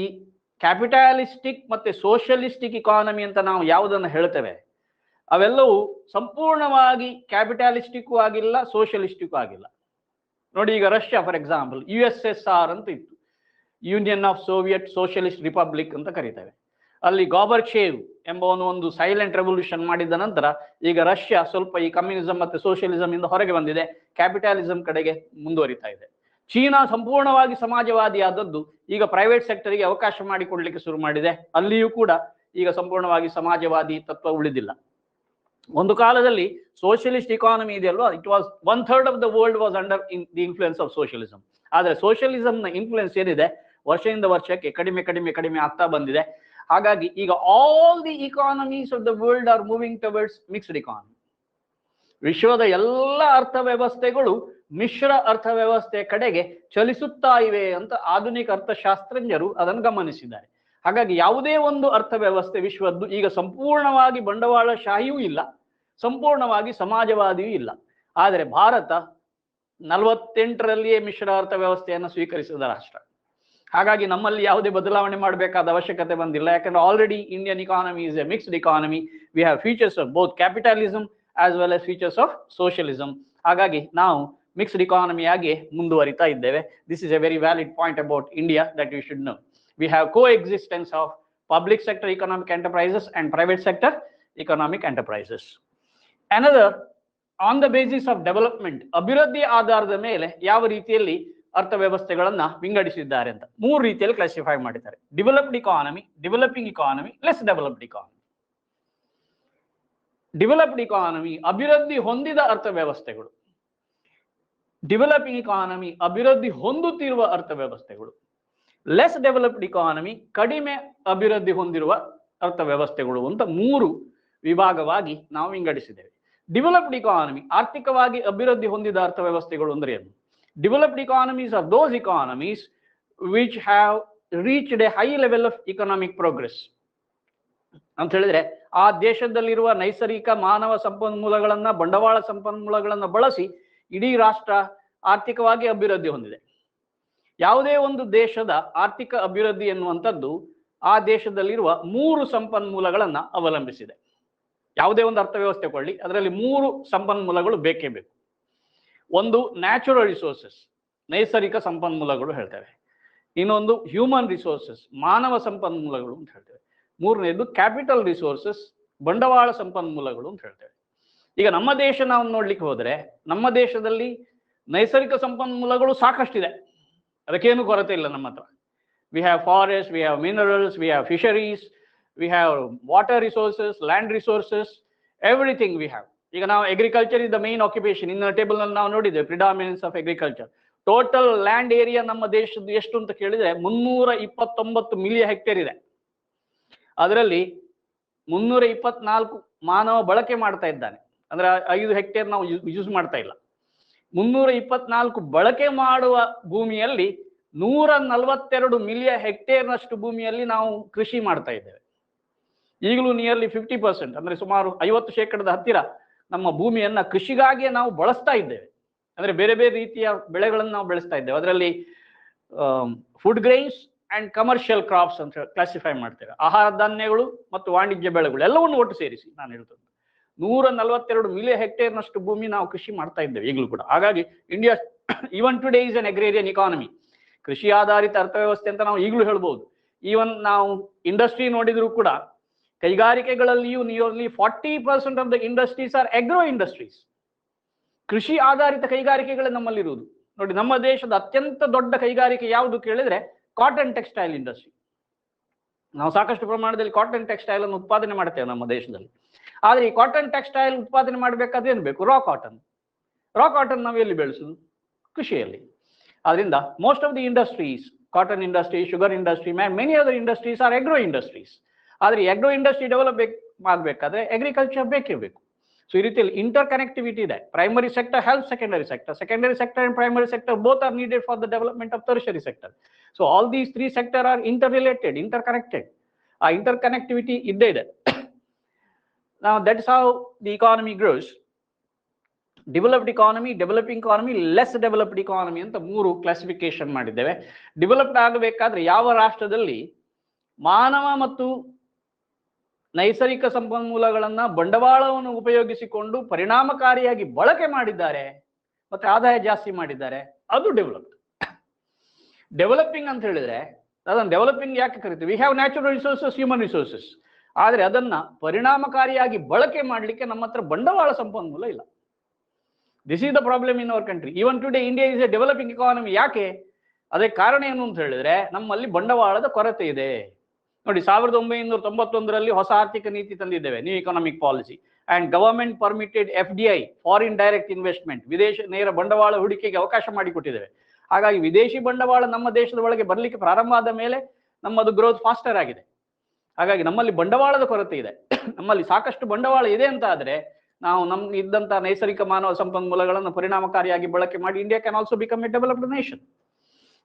ಕ್ಯಾಪಿಟಾಲಿಸ್ಟಿಕ್ ಮತ್ತೆ ಸೋಷಿಯಲಿಸ್ಟಿಕ್ ಇಕಾನಮಿ ಅಂತ ನಾವು ಯಾವುದನ್ನು ಹೇಳ್ತೇವೆ ಅವೆಲ್ಲವೂ ಸಂಪೂರ್ಣವಾಗಿ ಕ್ಯಾಪಿಟಾಲಿಸ್ಟಿಕ್ಕು ಆಗಿಲ್ಲ, ಸೋಷಿಯಲಿಸ್ಟಿಕ್ಕು ಆಗಿಲ್ಲ. ನೋಡಿ, ಈಗ ರಷ್ಯಾ ಫಾರ್ ಎಕ್ಸಾಂಪಲ್ USSR ಅಂತ ಇತ್ತು, union of Soviet socialist republic ಅಂತ ಕರೀತೇವೆ. ಅಲ್ಲಿ ಗಾರ್ಬಚೇವ್ ಎಂಬವನು ಒಂದು ಸೈಲೆಂಟ್ ರೆವಲ್ಯೂಷನ್ ಮಾಡಿದ ನಂತರ ಈಗ ರಷ್ಯಾ ಸ್ವಲ್ಪ ಈ ಕಮ್ಯುನಿಸಂ ಮತ್ತೆ ಸೋಷಿಯಲಿಸಂ ಇಂದ ಹೊರಗೆ ಬಂದಿದೆ, ಕ್ಯಾಪಿಟಾಲಿಸಂ ಕಡೆಗೆ ಮುಂದುವರಿತಾ ಇದೆ. ಚೀನಾ ಸಂಪೂರ್ಣವಾಗಿ ಸಮಾಜವಾದಿ ಆದದ್ದು ಈಗ ಪ್ರೈವೇಟ್ ಸೆಕ್ಟರ್ಗೆ ಅವಕಾಶ ಮಾಡಿಕೊಡ್ಲಿಕ್ಕೆ ಶುರು ಮಾಡಿದೆ. ಅಲ್ಲಿಯೂ ಕೂಡ ಈಗ ಸಂಪೂರ್ಣವಾಗಿ ಸಮಾಜವಾದಿ ತತ್ವ ಉಳಿದಿಲ್ಲ. ಒಂದು ಕಾಲದಲ್ಲಿ ಸೋಷಿಯಲಿಸ್ಟ್ ಇಕಾನಮಿ ಇದೆಯಲ್ವಾ, it was 1/3 of the world was under the influence of socialism. ಆದರೆ ಸೋಷಿಯಲಿಸಂನ ಇನ್ಫ್ಲುಯೆನ್ಸ್ ಏನಿದೆ ವರ್ಷದಿಂದ ವರ್ಷಕ್ಕೆ ಕಡಿಮೆ ಆಗ್ತಾ ಬಂದಿದೆ. ಹಾಗಾಗಿ ಈಗ all the economies of the world are moving towards mixed economy. ವಿಶ್ವದ ಎಲ್ಲ ಅರ್ಥವ್ಯವಸ್ಥೆಗಳು ಮಿಶ್ರ ಅರ್ಥವ್ಯವಸ್ಥೆ ಕಡೆಗೆ ಚಲಿಸುತ್ತಾ ಇವೆ ಅಂತ ಆಧುನಿಕ ಅರ್ಥಶಾಸ್ತ್ರಜ್ಞರು ಅದನ್ನು ಗಮನಿಸಿದ್ದಾರೆ. ಹಾಗಾಗಿ ಯಾವುದೇ ಒಂದು ಅರ್ಥವ್ಯವಸ್ಥೆ ವಿಶ್ವದ್ದು ಈಗ ಸಂಪೂರ್ಣವಾಗಿ ಬಂಡವಾಳಶಾಹಿಯೂ ಇಲ್ಲ, ಸಂಪೂರ್ಣವಾಗಿ ಸಮಾಜವಾದಿಯೂ ಇಲ್ಲ. ಆದರೆ ಭಾರತ 48ರಲ್ಲಿಯೇ ಮಿಶ್ರ ಅರ್ಥವ್ಯವಸ್ಥೆಯನ್ನು ಸ್ವೀಕರಿಸಿದ ರಾಷ್ಟ್ರ. ಹಾಗಾಗಿ ನಮ್ಮಲ್ಲಿ ಯಾವುದೇ ಬದಲಾವಣೆ ಮಾಡಬೇಕಾದ ಅವಶ್ಯಕತೆ ಬಂದಿಲ್ಲ. ಯಾಕಂದ್ರೆ already Indian economy is a mixed economy. We have features of both capitalism as well as features of socialism. ಹಾಗಾಗಿ ನಾವು ಮಿಕ್ಸ್ಡ್ ಇಕಾನಮಿಯಾಗಿ ಮುಂದುವರಿತಾ ಇದ್ದೇವೆ. This is a very valid point about India that you should know. We have coexistence of public sector economic enterprises and private sector economic enterprises. Another, on the basis of development, ಅಭಿವೃದ್ಧಿ ಆಧಾರದ ಮೇಲೆ ಯಾವ ರೀತಿಯಲ್ಲಿ ಅರ್ಥವ್ಯವಸ್ಥೆಗಳನ್ನ ವಿಂಗಡಿಸಿದ್ದಾರೆ ಅಂತ 3 ರೀತಿಯಲ್ಲಿ classify ಮಾಡಿದ್ದಾರೆ. Developed economy, developing economy, less developed economy. Developed economy ಅಭಿವೃದ್ಧಿ ಹೊಂದಿದ ಅರ್ಥವ್ಯವಸ್ಥೆಗಳು, ಡೆವಲಪಿಂಗ್ ಇಕಾನಮಿ ಅಭಿವೃದ್ಧಿ ಹೊಂದುತ್ತಿರುವ ಅರ್ಥವ್ಯವಸ್ಥೆಗಳು, ಲೆಸ್ ಡೆವಲಪ್ಡ್ ಇಕಾನಮಿ ಕಡಿಮೆ ಅಭಿವೃದ್ಧಿ ಹೊಂದಿರುವ ಅರ್ಥವ್ಯವಸ್ಥೆಗಳು ಅಂತ 3 ವಿಭಾಗವಾಗಿ ನಾವು ವಿಂಗಡಿಸಿದ್ದೇವೆ. ಡೆವಲಪ್ಡ್ ಇಕಾನಮಿ ಆರ್ಥಿಕವಾಗಿ ಅಭಿವೃದ್ಧಿ ಹೊಂದಿದ ಅರ್ಥವ್ಯವಸ್ಥೆಗಳು ಅಂದ್ರೆ ಏನು? Developed economies are those economies which have reached A high level of economic progress ಅಂತ ಹೇಳಿದ್ರೆ, ಆ ದೇಶದಲ್ಲಿರುವ ನೈಸರ್ಗಿಕ ಮಾನವ ಸಂಪನ್ಮೂಲಗಳನ್ನ, ಬಂಡವಾಳ ಸಂಪನ್ಮೂಲಗಳನ್ನ ಬಳಸಿ ಇಡೀ ರಾಷ್ಟ್ರ ಆರ್ಥಿಕವಾಗಿ ಅಭಿವೃದ್ಧಿ ಹೊಂದಿದೆ. ಯಾವುದೇ ಒಂದು ದೇಶದ ಆರ್ಥಿಕ ಅಭಿವೃದ್ಧಿ ಎನ್ನುವಂಥದ್ದು ಆ ದೇಶದಲ್ಲಿರುವ 3 ಸಂಪನ್ಮೂಲಗಳನ್ನು ಅವಲಂಬಿಸಿದೆ. ಯಾವುದೇ ಒಂದು ಅರ್ಥವ್ಯವಸ್ಥೆ ಕೊಳ್ಳಿ, ಅದರಲ್ಲಿ 3 ಸಂಪನ್ಮೂಲಗಳು ಬೇಕೇ ಬೇಕು. ಒಂದು ನ್ಯಾಚುರಲ್ ರಿಸೋರ್ಸಸ್, ನೈಸರ್ಗಿಕ ಸಂಪನ್ಮೂಲಗಳು ಹೇಳ್ತೇವೆ. ಇನ್ನೊಂದು ಹ್ಯೂಮನ್ ರಿಸೋರ್ಸಸ್, ಮಾನವ ಸಂಪನ್ಮೂಲಗಳು ಅಂತ ಹೇಳ್ತೇವೆ. ಮೂರನೇದು ಕ್ಯಾಪಿಟಲ್ ರಿಸೋರ್ಸಸ್, ಬಂಡವಾಳ ಸಂಪನ್ಮೂಲಗಳು ಅಂತ ಹೇಳ್ತೇವೆ. ಈಗ ನಮ್ಮ ದೇಶ ನಾವು ನೋಡ್ಲಿಕ್ಕೆ ಹೋದ್ರೆ, ನಮ್ಮ ದೇಶದಲ್ಲಿ ನೈಸರ್ಗಿಕ ಸಂಪನ್ಮೂಲಗಳು ಸಾಕಷ್ಟಿದೆ, ಅದಕ್ಕೇನು ಕೊರತೆ ಇಲ್ಲ ನಮ್ಮ ಹತ್ರ. We have forest, we have minerals, we have fisheries, we have water resources, land resources, everything we have. ಈಗ ನಾವು agriculture is the main occupation. ಇನ್ನ ಟೇಬಲ್ ನಲ್ಲಿ ನಾವು ನೋಡಿದ್ದೇವೆ predominance of agriculture. Total land area ನಮ್ಮ ದೇಶದ್ದು ಎಷ್ಟು ಅಂತ ಕೇಳಿದ್ರೆ 329 ಮಿಲಿಯನ್ ಹೆಕ್ಟೇರ್ ಇದೆ. ಅದರಲ್ಲಿ 324 ಮಾನವ ಬಳಕೆ ಮಾಡ್ತಾ ಇದ್ದಾನೆ, ಅಂದ್ರೆ 5 ಹೆಕ್ಟೇರ್ ನಾವು ಯೂಸ್ ಮಾಡ್ತಾ ಇಲ್ಲ. 324 ಬಳಕೆ ಮಾಡುವ ಭೂಮಿಯಲ್ಲಿ 142 ಮಿಲಿಯನ್ ಹೆಕ್ಟೇರ್ನಷ್ಟು ಭೂಮಿಯಲ್ಲಿ ನಾವು ಕೃಷಿ ಮಾಡ್ತಾ ಇದ್ದೇವೆ. ಈಗಲೂ ನಿಯರ್ಲಿ 50%, ಅಂದ್ರೆ ಸುಮಾರು 50% ಹತ್ತಿರ ನಮ್ಮ ಭೂಮಿಯನ್ನ ಕೃಷಿಗಾಗಿಯೇ ನಾವು ಬಳಸ್ತಾ ಇದ್ದೇವೆ. ಅಂದ್ರೆ ಬೇರೆ ಬೇರೆ ರೀತಿಯ ಬೆಳೆಗಳನ್ನು ನಾವು ಬೆಳೆಸ್ತಾ ಇದ್ದೇವೆ. ಅದರಲ್ಲಿ food grains and commercial crops ಅಂತ ಕ್ಲಾಸಿಫೈ ಮಾಡ್ತೇವೆ. ಆಹಾರ ಧಾನ್ಯಗಳು ಮತ್ತು ವಾಣಿಜ್ಯ ಬೆಳೆಗಳು ಎಲ್ಲವನ್ನು ಒಟ್ಟು ಸೇರಿಸಿ ನಾನು ಹೇಳ್ತೇನೆ 142 ಮಿಲಿಯನ್ ಹೆಕ್ಟೇರ್ನಷ್ಟು ಭೂಮಿ ನಾವು ಕೃಷಿ ಮಾಡ್ತಾ ಇದ್ದೇವೆ ಈಗಲೂ ಕೂಡ. ಹಾಗಾಗಿ India even today is an agrarian economy, ಕೃಷಿ ಆಧಾರಿತ ಅರ್ಥವ್ಯವಸ್ಥೆ ಅಂತ ನಾವು ಈಗಲೂ ಹೇಳ್ಬೋದು. ಈವನ್ ನಾವು ಇಂಡಸ್ಟ್ರಿ ನೋಡಿದ್ರು ಕೂಡ ಕೈಗಾರಿಕೆಗಳಲ್ಲಿಯೂ nearly 40% of the industries are agro industries. ಕೃಷಿ ಆಧಾರಿತ ಕೈಗಾರಿಕೆಗಳೇ ನಮ್ಮಲ್ಲಿರುವುದು. ನೋಡಿ, ನಮ್ಮ ದೇಶದ ಅತ್ಯಂತ ದೊಡ್ಡ ಕೈಗಾರಿಕೆ ಯಾವುದು ಕೇಳಿದ್ರೆ ಕಾಟನ್ ಟೆಕ್ಸ್ಟೈಲ್ ಇಂಡಸ್ಟ್ರಿ. ನಾವು ಸಾಕಷ್ಟು ಪ್ರಮಾಣದಲ್ಲಿ ಕಾಟನ್ ಟೆಕ್ಸ್ಟೈಲ್ ಅನ್ನು ಉತ್ಪಾದನೆ ಮಾಡ್ತೇವೆ ನಮ್ಮ ದೇಶದಲ್ಲಿ. ಆದ್ರೆ ಈ ಕಾಟನ್ ಟೆಕ್ಸ್ಟೈಲ್ ಉತ್ಪಾದನೆ ಮಾಡಬೇಕಾದ್ರೆ ಏನು ಬೇಕು? ರಾ ಕಾಟನ್. ರಾ ಕಾಟನ್ ನಾವು ಎಲ್ಲಿ ಬೆಳೆಸುದು? ಕೃಷಿಯಲ್ಲಿ. ಆದ್ರಿಂದ most of the industries, cotton industry, sugar industry, many other industries are agro industries. ಆದ್ರೆ ಅಗ್ರೋ ಇಂಡಸ್ಟ್ರಿ ಡೆವಲಪ್ ಮಾಡಬೇಕಾದ್ರೆ ಅಗ್ರಿಕಲ್ಚರ್ ಬೇಕೇ ಬೇಕು. ಸೊ ಈ ರೀತಿಯಲ್ಲಿ ಇಂಟರ್ ಕನೆಕ್ಟಿವಿಟಿ ಇದೆ. Primary sector help secondary sector, secondary sector and primary sector both are needed for the development of tertiary sector. So all these 3 sector are interrelated, interconnected. ಆ interconnectivity ಇದ್ದೇ ಇದೆ. Now that's how the economy grows. Developed economy, developing economy, less developed economy ಅಂತ 3 classification ಮಾಡಿದ್ದೇವೆ. Developed ಆಗಬೇಕಾದ್ರೆ ಯಾವ ರಾಷ್ಟ್ರದಲ್ಲಿ ಮಾನವ ಮತ್ತು ನೈಸರ್ಗಿಕ ಸಂಪನ್ಮೂಲಗಳನ್ನ ಬಂಡವಾಳವನ್ನು ಉಪಯೋಗಿಸಿಕೊಂಡು ಪರಿಣಾಮಕಾರಿಯಾಗಿ ಬಳಕೆ ಮಾಡಿದ್ದಾರೆ ಮತ್ತೆ ಆದಾಯ ಜಾಸ್ತಿ ಮಾಡಿದ್ದಾರೆ, ಅದು ಡೆವಲಪ್ಡ್. ಡೆವಲಪಿಂಗ್ ಅಂತ ಹೇಳಿದ್ರೆ ಅದನ್ನು ಡೆವಲಪಿಂಗ್ ಯಾಕೆ ಕರಿತೀವಿ? We have natural resources, human resources. ಆದರೆ ಅದನ್ನ ಪರಿಣಾಮಕಾರಿಯಾಗಿ ಬಳಕೆ ಮಾಡಲಿಕ್ಕೆ ನಮ್ಮ ಹತ್ರ ಬಂಡವಾಳ ಸಂಪನ್ಮೂಲ ಇಲ್ಲ. This is the problem in our country. Even today India is a developing economy. ಯಾಕೆ? ಅದಕ್ಕೆ ಕಾರಣ ಏನು ಅಂತ ಹೇಳಿದ್ರೆ ನಮ್ಮಲ್ಲಿ ಬಂಡವಾಳದ ಕೊರತೆ ಇದೆ. ನೋಡಿ, 1991ರಲ್ಲಿ ಹೊಸ ಆರ್ಥಿಕ ನೀತಿ ತಂದಿದ್ದೇವೆ, new economic policy, and government permitted FDI, foreign direct investment, ವಿದೇಶ ನೇರ ಬಂಡವಾಳ ಹೂಡಿಕೆಗೆ ಅವಕಾಶ ಮಾಡಿಕೊಟ್ಟಿದ್ದೇವೆ. ಹಾಗಾಗಿ ವಿದೇಶಿ ಬಂಡವಾಳ ನಮ್ಮ ದೇಶದ ಒಳಗೆ ಬರಲಿಕ್ಕೆ ಪ್ರಾರಂಭ ಆದ ಮೇಲೆ ನಮ್ಮದು ಗ್ರೋತ್ ಫಾಸ್ಟರ್ ಆಗಿದೆ. ಹಾಗಾಗಿ ನಮ್ಮಲ್ಲಿ ಬಂಡವಾಳದ ಕೊರತೆ ಇದೆ. ನಮ್ಮಲ್ಲಿ ಸಾಕಷ್ಟು ಬಂಡವಾಳ ಇದೆ ಅಂತ ಆದ್ರೆ ನಾವು ನಮ್ಗೆ ಇದ್ದಂತ ನೈಸರ್ಗಿಕ ಮಾನವ ಸಂಪನ್ಮೂಲಗಳನ್ನು ಪರಿಣಾಮಕಾರಿಯಾಗಿ ಬಳಕೆ ಮಾಡಿ India can also become a developed nation.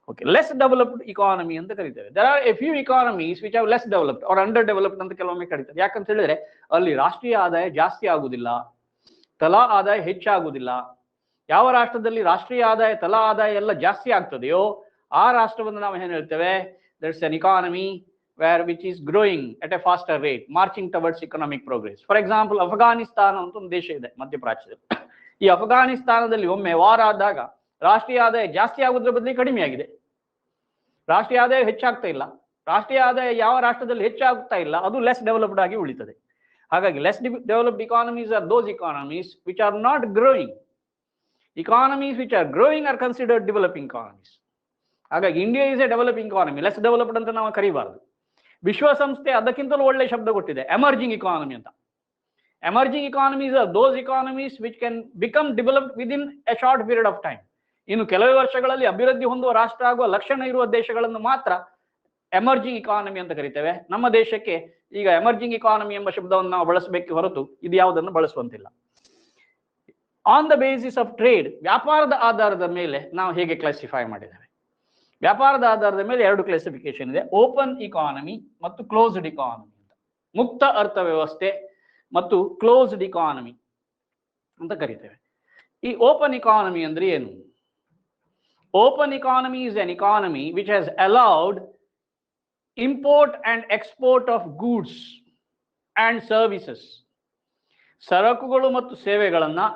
Okay, less developed economy ಅಂತ ಕರೀತೇವೆ. There are a few economies which are less developed or under developed ಅಂತ ಕೆಲವೊಮ್ಮೆ ಕರೀತಾರೆ. ಯಾಕಂತ ಹೇಳಿದ್ರೆ ಅಲ್ಲಿ ರಾಷ್ಟ್ರೀಯ ಆದಾಯ ಜಾಸ್ತಿ ಆಗುದಿಲ್ಲ, ತಲಾ ಆದಾಯ ಹೆಚ್ಚಾಗುವುದಿಲ್ಲ. ಯಾವ ರಾಷ್ಟ್ರದಲ್ಲಿ ರಾಷ್ಟ್ರೀಯ ಆದಾಯ, ತಲಾ ಆದಾಯ ಎಲ್ಲ ಜಾಸ್ತಿ ಆಗ್ತದೆಯೋ ಆ ರಾಷ್ಟ್ರವನ್ನು ನಾವು ಏನ್ ಹೇಳ್ತೇವೆ? That's an economy where which is growing at a faster rate, marching towards economic progress. For example, Afghanistan ಅಂತ ಒಂದು ದೇಶ ಇದೆ ಮಧ್ಯಪ್ರಾಚ್ಯದಲ್ಲಿ. ಈ ಅಫ್ಘಾನಿಸ್ತಾನದಲ್ಲಿ ಒಮ್ಮೆ ವಾರ ಆದಾಗ ರಾಷ್ಟ್ರೀಯ ಆದಾಯ ಜಾಸ್ತಿ ಆಗೋದ್ರ ಬದಲಿಗೆ ಕಡಿಮೆ ಆಗಿದೆ. ರಾಷ್ಟ್ರೀಯ ಆದಾಯ ಹೆಚ್ಚಾಗ್ತಾ ಇಲ್ಲ. ರಾಷ್ಟ್ರೀಯ ಆದಾಯ ಯಾವ ರಾಷ್ಟ್ರದಲ್ಲಿ ಹೆಚ್ಚಾಗ್ತಾ ಇಲ್ಲ ಅದು ಲೆಸ್ ಡೆವಲಪ್ಡ್ ಆಗಿ ಉಳಿತದೆ. ಹಾಗಾಗಿ less developed economies are those economies which are not growing. Economies which are growing are considered developing economies. ಹಾಗಾಗಿ India is a developing economy, less developed ಅಂತ ನಾವು ಕರೀಬಾರದು. ವಿಶ್ವಸಂಸ್ಥೆ ಅದಕ್ಕಿಂತಲೂ ಒಳ್ಳೆ ಶಬ್ದ ಕೊಟ್ಟಿದೆ, ಎಮರ್ಜಿಂಗ್ ಇಕಾನಮಿ ಅಂತ. Emerging economies are those economies which can become developed within a short period of time. ಇನ್ನು ಕೆಲವೇ ವರ್ಷಗಳಲ್ಲಿ ಅಭಿವೃದ್ಧಿ ಹೊಂದುವ ರಾಷ್ಟ್ರ ಆಗುವ ಲಕ್ಷಣ ಇರುವ ದೇಶಗಳನ್ನು ಮಾತ್ರ ಎಮರ್ಜಿಂಗ್ ಇಕಾನಮಿ ಅಂತ ಕರಿತೇವೆ. ನಮ್ಮ ದೇಶಕ್ಕೆ ಈಗ ಎಮರ್ಜಿಂಗ್ ಇಕಾನಮಿ ಎಂಬ ಶಬ್ದವನ್ನು ನಾವು ಬಳಸಬೇಕೆ ಹೊರತು ಇದು ಯಾವುದನ್ನು ಬಳಸುವಂತಿಲ್ಲ. On the basis of trade, ವ್ಯಾಪಾರದ ಆಧಾರದ ಮೇಲೆ ನಾವು ಹೇಗೆ ಕ್ಲಾಸಿಫೈ ಮಾಡಿದ್ದೇವೆ? ವ್ಯಾಪಾರದ ಆಧಾರದ ಮೇಲೆ 2 ಕ್ಲಾಸಿಫಿಕೇಶನ್ ಇದೆ, ಓಪನ್ ಇಕಾನಮಿ ಮತ್ತು ಕ್ಲೋಸ್ಡ್ ಇಕಾನಮಿ ಅಂತ. ಮುಕ್ತ ಅರ್ಥವ್ಯವಸ್ಥೆ ಮತ್ತು ಕ್ಲೋಸ್ಡ್ ಇಕಾನಮಿ ಅಂತ ಕರಿತೇವೆ. ಈ ಓಪನ್ ಇಕಾನಮಿ ಅಂದ್ರೆ ಏನು? Open economy is an economy which has allowed import and export of goods and services, ಸರಕುಗಳು ಮತ್ತು ಸೇವೆಗಳನ್ನು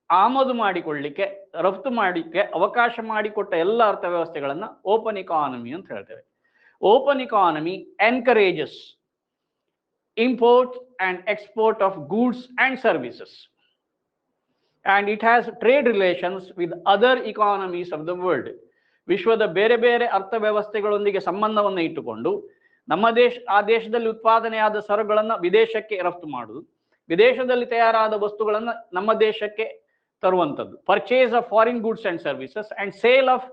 ಆಮದು ಮಾಡಿಕೊಳ್ಳಿಕ್ಕೆ, ರಫ್ತು ಮಾಡಲಿಕ್ಕೆ ಅವಕಾಶ ಮಾಡಿಕೊಟ್ಟ ಎಲ್ಲ ಅರ್ಥವ್ಯವಸ್ಥೆಗಳನ್ನು ಓಪನ್ ಇಕಾನಮಿ ಅಂತ ಹೇಳ್ತೇವೆ. Open economy encourages import and export of goods and services, and it has trade relations with other economies of the world. ವಿಶ್ವದ ಬೇರೆ ಬೇರೆ ಅರ್ಥವ್ಯವಸ್ಥೆಗಳೊಂದಿಗೆ ಸಂಬಂಧವನ್ನು ಇಟ್ಟುಕೊಂಡು ಆ ದೇಶದಲ್ಲಿ ಉತ್ಪಾದನೆಯಾದ ಸರಕುಗಳನ್ನು ವಿದೇಶಕ್ಕೆ ರಫ್ತು ಮಾಡುವುದು, ವಿದೇಶದಲ್ಲಿ ತಯಾರಾದ ವಸ್ತುಗಳನ್ನು ನಮ್ಮ ದೇಶಕ್ಕೆ ತರುವಂಥದ್ದು. Purchase of foreign goods and services and sale of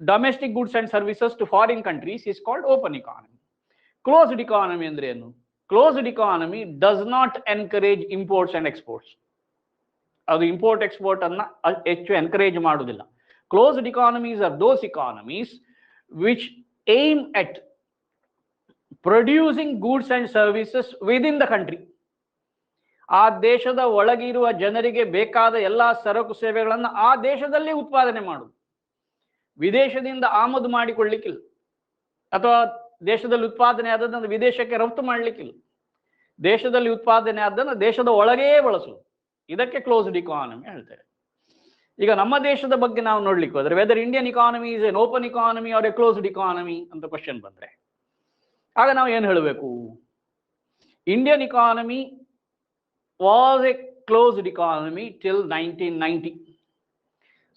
domestic goods and services to foreign countries is called open economy. Closed economy ಅಂದ್ರೆ ಏನು? Closed economy does not encourage imports and exports. ಅದು ಇಂಪೋರ್ಟ್ ಎಕ್ಸ್ಪೋರ್ಟ್ ಅನ್ನ ಹೆಚ್ಚು encourage ಮಾಡುವುದಿಲ್ಲ. Closed economies are those economies which aim at producing goods and services within the country. ಆ ದೇಶದ ಒಳಗಿರುವ ಜನರಿಗೆ ಬೇಕಾದ ಎಲ್ಲಾ ಸರಕು ಸೇವೆಗಳನ್ನು ಆ ದೇಶದಲ್ಲಿ ಉತ್ಪಾದನೆ ಮಾಡುವುದು, ವಿದೇಶದಿಂದ ಆಮದು ಮಾಡಿಕೊಳ್ಳಿಕ್ಕಿಲ್ಲ, ಅಥವಾ ದೇಶದಲ್ಲಿ ಉತ್ಪಾದನೆ ಆದದನ್ನು ವಿದೇಶಕ್ಕೆ ರಫ್ತು ಮಾಡಲಿಕ್ಕಿಲ್ಲ. ದೇಶದಲ್ಲಿ ಉತ್ಪಾದನೆ ಆದದನ್ನು ದೇಶದ ಒಳಗೇ ಬಳಸುವುದು, ಇದಕ್ಕೆ ಕ್ಲೋಸ್ಡ್ ಇಕಾನಮಿ ಹೇಳ್ತೇವೆ. ಈಗ ನಮ್ಮ ದೇಶದ ಬಗ್ಗೆ ನಾವು ನೋಡ್ಲಿಕ್ಕೆ ಹೋದ್ರೆ, whether Indian economy is an open economy or a closed economy ಅಂತ ಕ್ವಶನ್ ಬಂದ್ರೆ, ಆಗ ನಾವು ಏನು ಹೇಳಬೇಕು? Indian economy was a closed economy till 1990.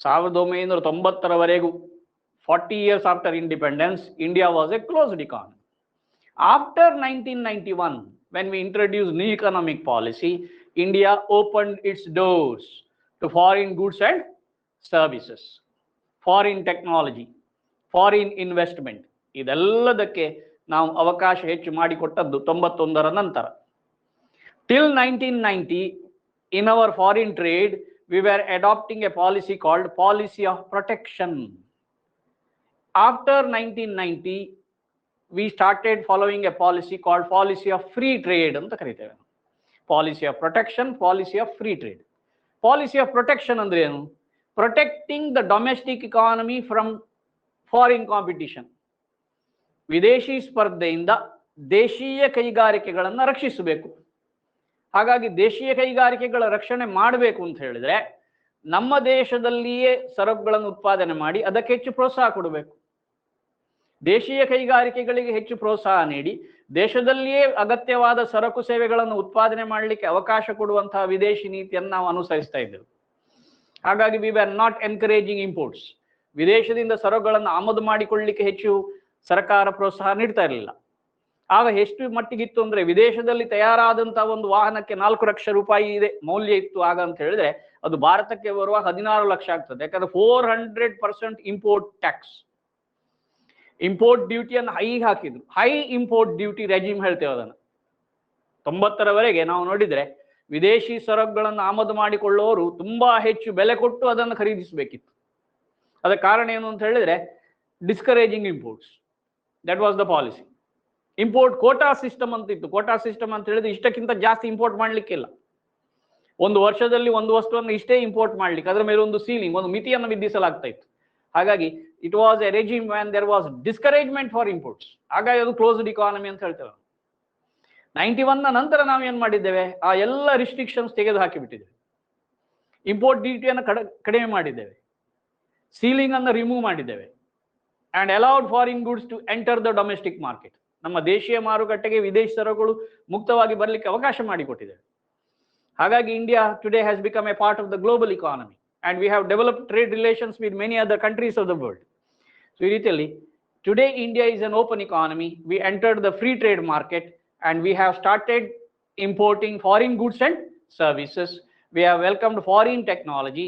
1990ರವರೆಗೂ 40 years after independence, India was a closed economy. After 1991, when we introduced new economic policy, India opened its doors to foreign goods and services, foreign technology, foreign investment. ಇದೆಲ್ಲದಕ್ಕೆ ನಾವು ಅವಕಾಶ ಹೆಚ್ಚು ಮಾಡಿಕೊಟ್ಟದ್ದು 91ರ ನಂತರ. Till 1990, in our foreign trade, we were adopting a policy called policy of protection. After 1990, we started following a policy called policy of free trade ಅಂತ ಕರೀತೇವೆ. Policy of protection, policy of free trade. Policy of protection ಅಂದ್ರೆ ಏನು? Protecting the domestic economy from foreign competition. ವಿದೇಶಿ ಸ್ಪರ್ಧೆಯಿಂದ ದೇಶೀಯ ಕೈಗಾರಿಕೆಗಳನ್ನು ರಕ್ಷಿಸಬೇಕು. ಹಾಗಾಗಿ ದೇಶೀಯ ಕೈಗಾರಿಕೆಗಳ ರಕ್ಷಣೆ ಮಾಡಬೇಕು ಅಂತ ಹೇಳಿದ್ರೆ ನಮ್ಮ ದೇಶದಲ್ಲಿಯೇ ಸರಕುಗಳನ್ನು ಉತ್ಪಾದನೆ ಮಾಡಿ ಅದಕ್ಕೆ ಹೆಚ್ಚು ಪ್ರೋತ್ಸಾಹ ಕೊಡಬೇಕು. ದೇಶೀಯ ಕೈಗಾರಿಕೆಗಳಿಗೆ ಹೆಚ್ಚು ಪ್ರೋತ್ಸಾಹ ನೀಡಿ ದೇಶದಲ್ಲಿಯೇ ಅಗತ್ಯವಾದ ಸರಕು ಸೇವೆಗಳನ್ನು ಉತ್ಪಾದನೆ ಮಾಡಲಿಕ್ಕೆ ಅವಕಾಶ ಕೊಡುವಂತಹ ವಿದೇಶಿ ನೀತಿಯನ್ನು ನಾವು ಅನುಸರಿಸ್ತಾ ಇದ್ದೆವು. ಹಾಗಾಗಿ we are not encouraging imports. ವಿದೇಶದಿಂದ ಸರಕುಗಳನ್ನು ಆಮದು ಮಾಡಿಕೊಳ್ಳಲಿಕ್ಕೆ ಹೆಚ್ಚು ಸರ್ಕಾರ ಪ್ರೋತ್ಸಾಹ ನೀಡ್ತಾ ಇರಲಿಲ್ಲ. ಆಗ ಎಷ್ಟು ಮಟ್ಟಿಗಿತ್ತು ಅಂದ್ರೆ, ವಿದೇಶದಲ್ಲಿ ತಯಾರಾದಂತಹ ಒಂದು ವಾಹನಕ್ಕೆ 4 ಲಕ್ಷ ರೂಪಾಯಿ ಇದೆ ಮೌಲ್ಯ ಇತ್ತು ಆಗ ಅಂತ ಹೇಳಿದ್ರೆ, ಅದು ಭಾರತಕ್ಕೆ ಬರುವಾಗ 16 ಲಕ್ಷ ಆಗ್ತದೆ. ಯಾಕಂದ್ರೆ 400% ಇಂಪೋರ್ಟ್ ಟ್ಯಾಕ್ಸ್, ಇಂಪೋರ್ಟ್ ಡ್ಯೂಟಿಯನ್ನು ಹೈ ಹಾಕಿದ್ರು. ಹೈ ಇಂಪೋರ್ಟ್ ಡ್ಯೂಟಿ ರೆಜಿಮ್ ಹೇಳ್ತೇವೆ ಅದನ್ನು. 90ರವರೆಗೆ ನಾವು ನೋಡಿದ್ರೆ ವಿದೇಶಿ ಸರಕುಗಳನ್ನು ಆಮದು ಮಾಡಿಕೊಳ್ಳೋರು ತುಂಬಾ ಹೆಚ್ಚು ಬೆಲೆ ಕೊಟ್ಟು ಅದನ್ನು ಖರೀದಿಸಬೇಕಿತ್ತು. ಅದಕ್ಕೆ ಕಾರಣ ಏನು ಅಂತ ಹೇಳಿದ್ರೆ, discouraging imports. That was the policy. Import quota system ಅಂತ ಇತ್ತು. ಕೋಟಾ ಸಿಸ್ಟಮ್ ಅಂತ ಹೇಳಿದ್ರೆ ಇಷ್ಟಕ್ಕಿಂತ ಜಾಸ್ತಿ ಇಂಪೋರ್ಟ್ ಮಾಡ್ಲಿಕ್ಕಿಲ್ಲ. ಒಂದು ವರ್ಷದಲ್ಲಿ ಒಂದು ವಸ್ತುವನ್ನು ಇಷ್ಟೇ ಇಂಪೋರ್ಟ್ ಮಾಡ್ಲಿಕ್ಕೆ, ಅದರ ಮೇಲೆ ಒಂದು ಸೀಲಿಂಗ್, ಒಂದು ಮಿತಿಯನ್ನು ವಿಧಿಸಲಾಗ್ತಾ ಇತ್ತು. ಹಾಗಾಗಿ it was a regime when there was discouragement for imports. ಹಾಗಾಗಿ ಅದು ಕ್ಲೋಸ್ಡ್ ಇಕಾನಮಿ ಅಂತ ಹೇಳ್ತೇವೆ. 91ನ ನಂತರ ನಾವು ಏನ್ ಮಾಡಿದ್ದೇವೆ? ಆ ಎಲ್ಲ ರಿಸ್ಟ್ರಿಕ್ಷನ್ಸ್ ತೆಗೆದು ಹಾಕಿಬಿಟ್ಟಿದ್ದೇವೆ. ಇಂಪೋರ್ಟ್ ಡ್ಯೂಟಿಯನ್ನು ಕಡಿಮೆ ಮಾಡಿದ್ದೇವೆ, ಸೀಲಿಂಗ್ ಅನ್ನು ರಿಮೂವ್ ಮಾಡಿದ್ದೇವೆ, and allowed foreign goods to enter the domestic market. ನಮ್ಮ ದೇಶೀಯ ಮಾರುಕಟ್ಟೆಗೆ ವಿದೇಶಿ ಸರಕುಗಳು ಮುಕ್ತವಾಗಿ ಬರಲಿಕ್ಕೆ ಅವಕಾಶ ಮಾಡಿಕೊಟ್ಟಿದ್ದೇವೆ. ಹಾಗಾಗಿ India today has become A part of the global economy and we have developed trade relations with many other countries of the world. So ಈ ರೀತಿಯಲ್ಲಿ today India is an open economy. We entered the free trade market and we have started importing foreign goods and services. We have welcomed foreign technology,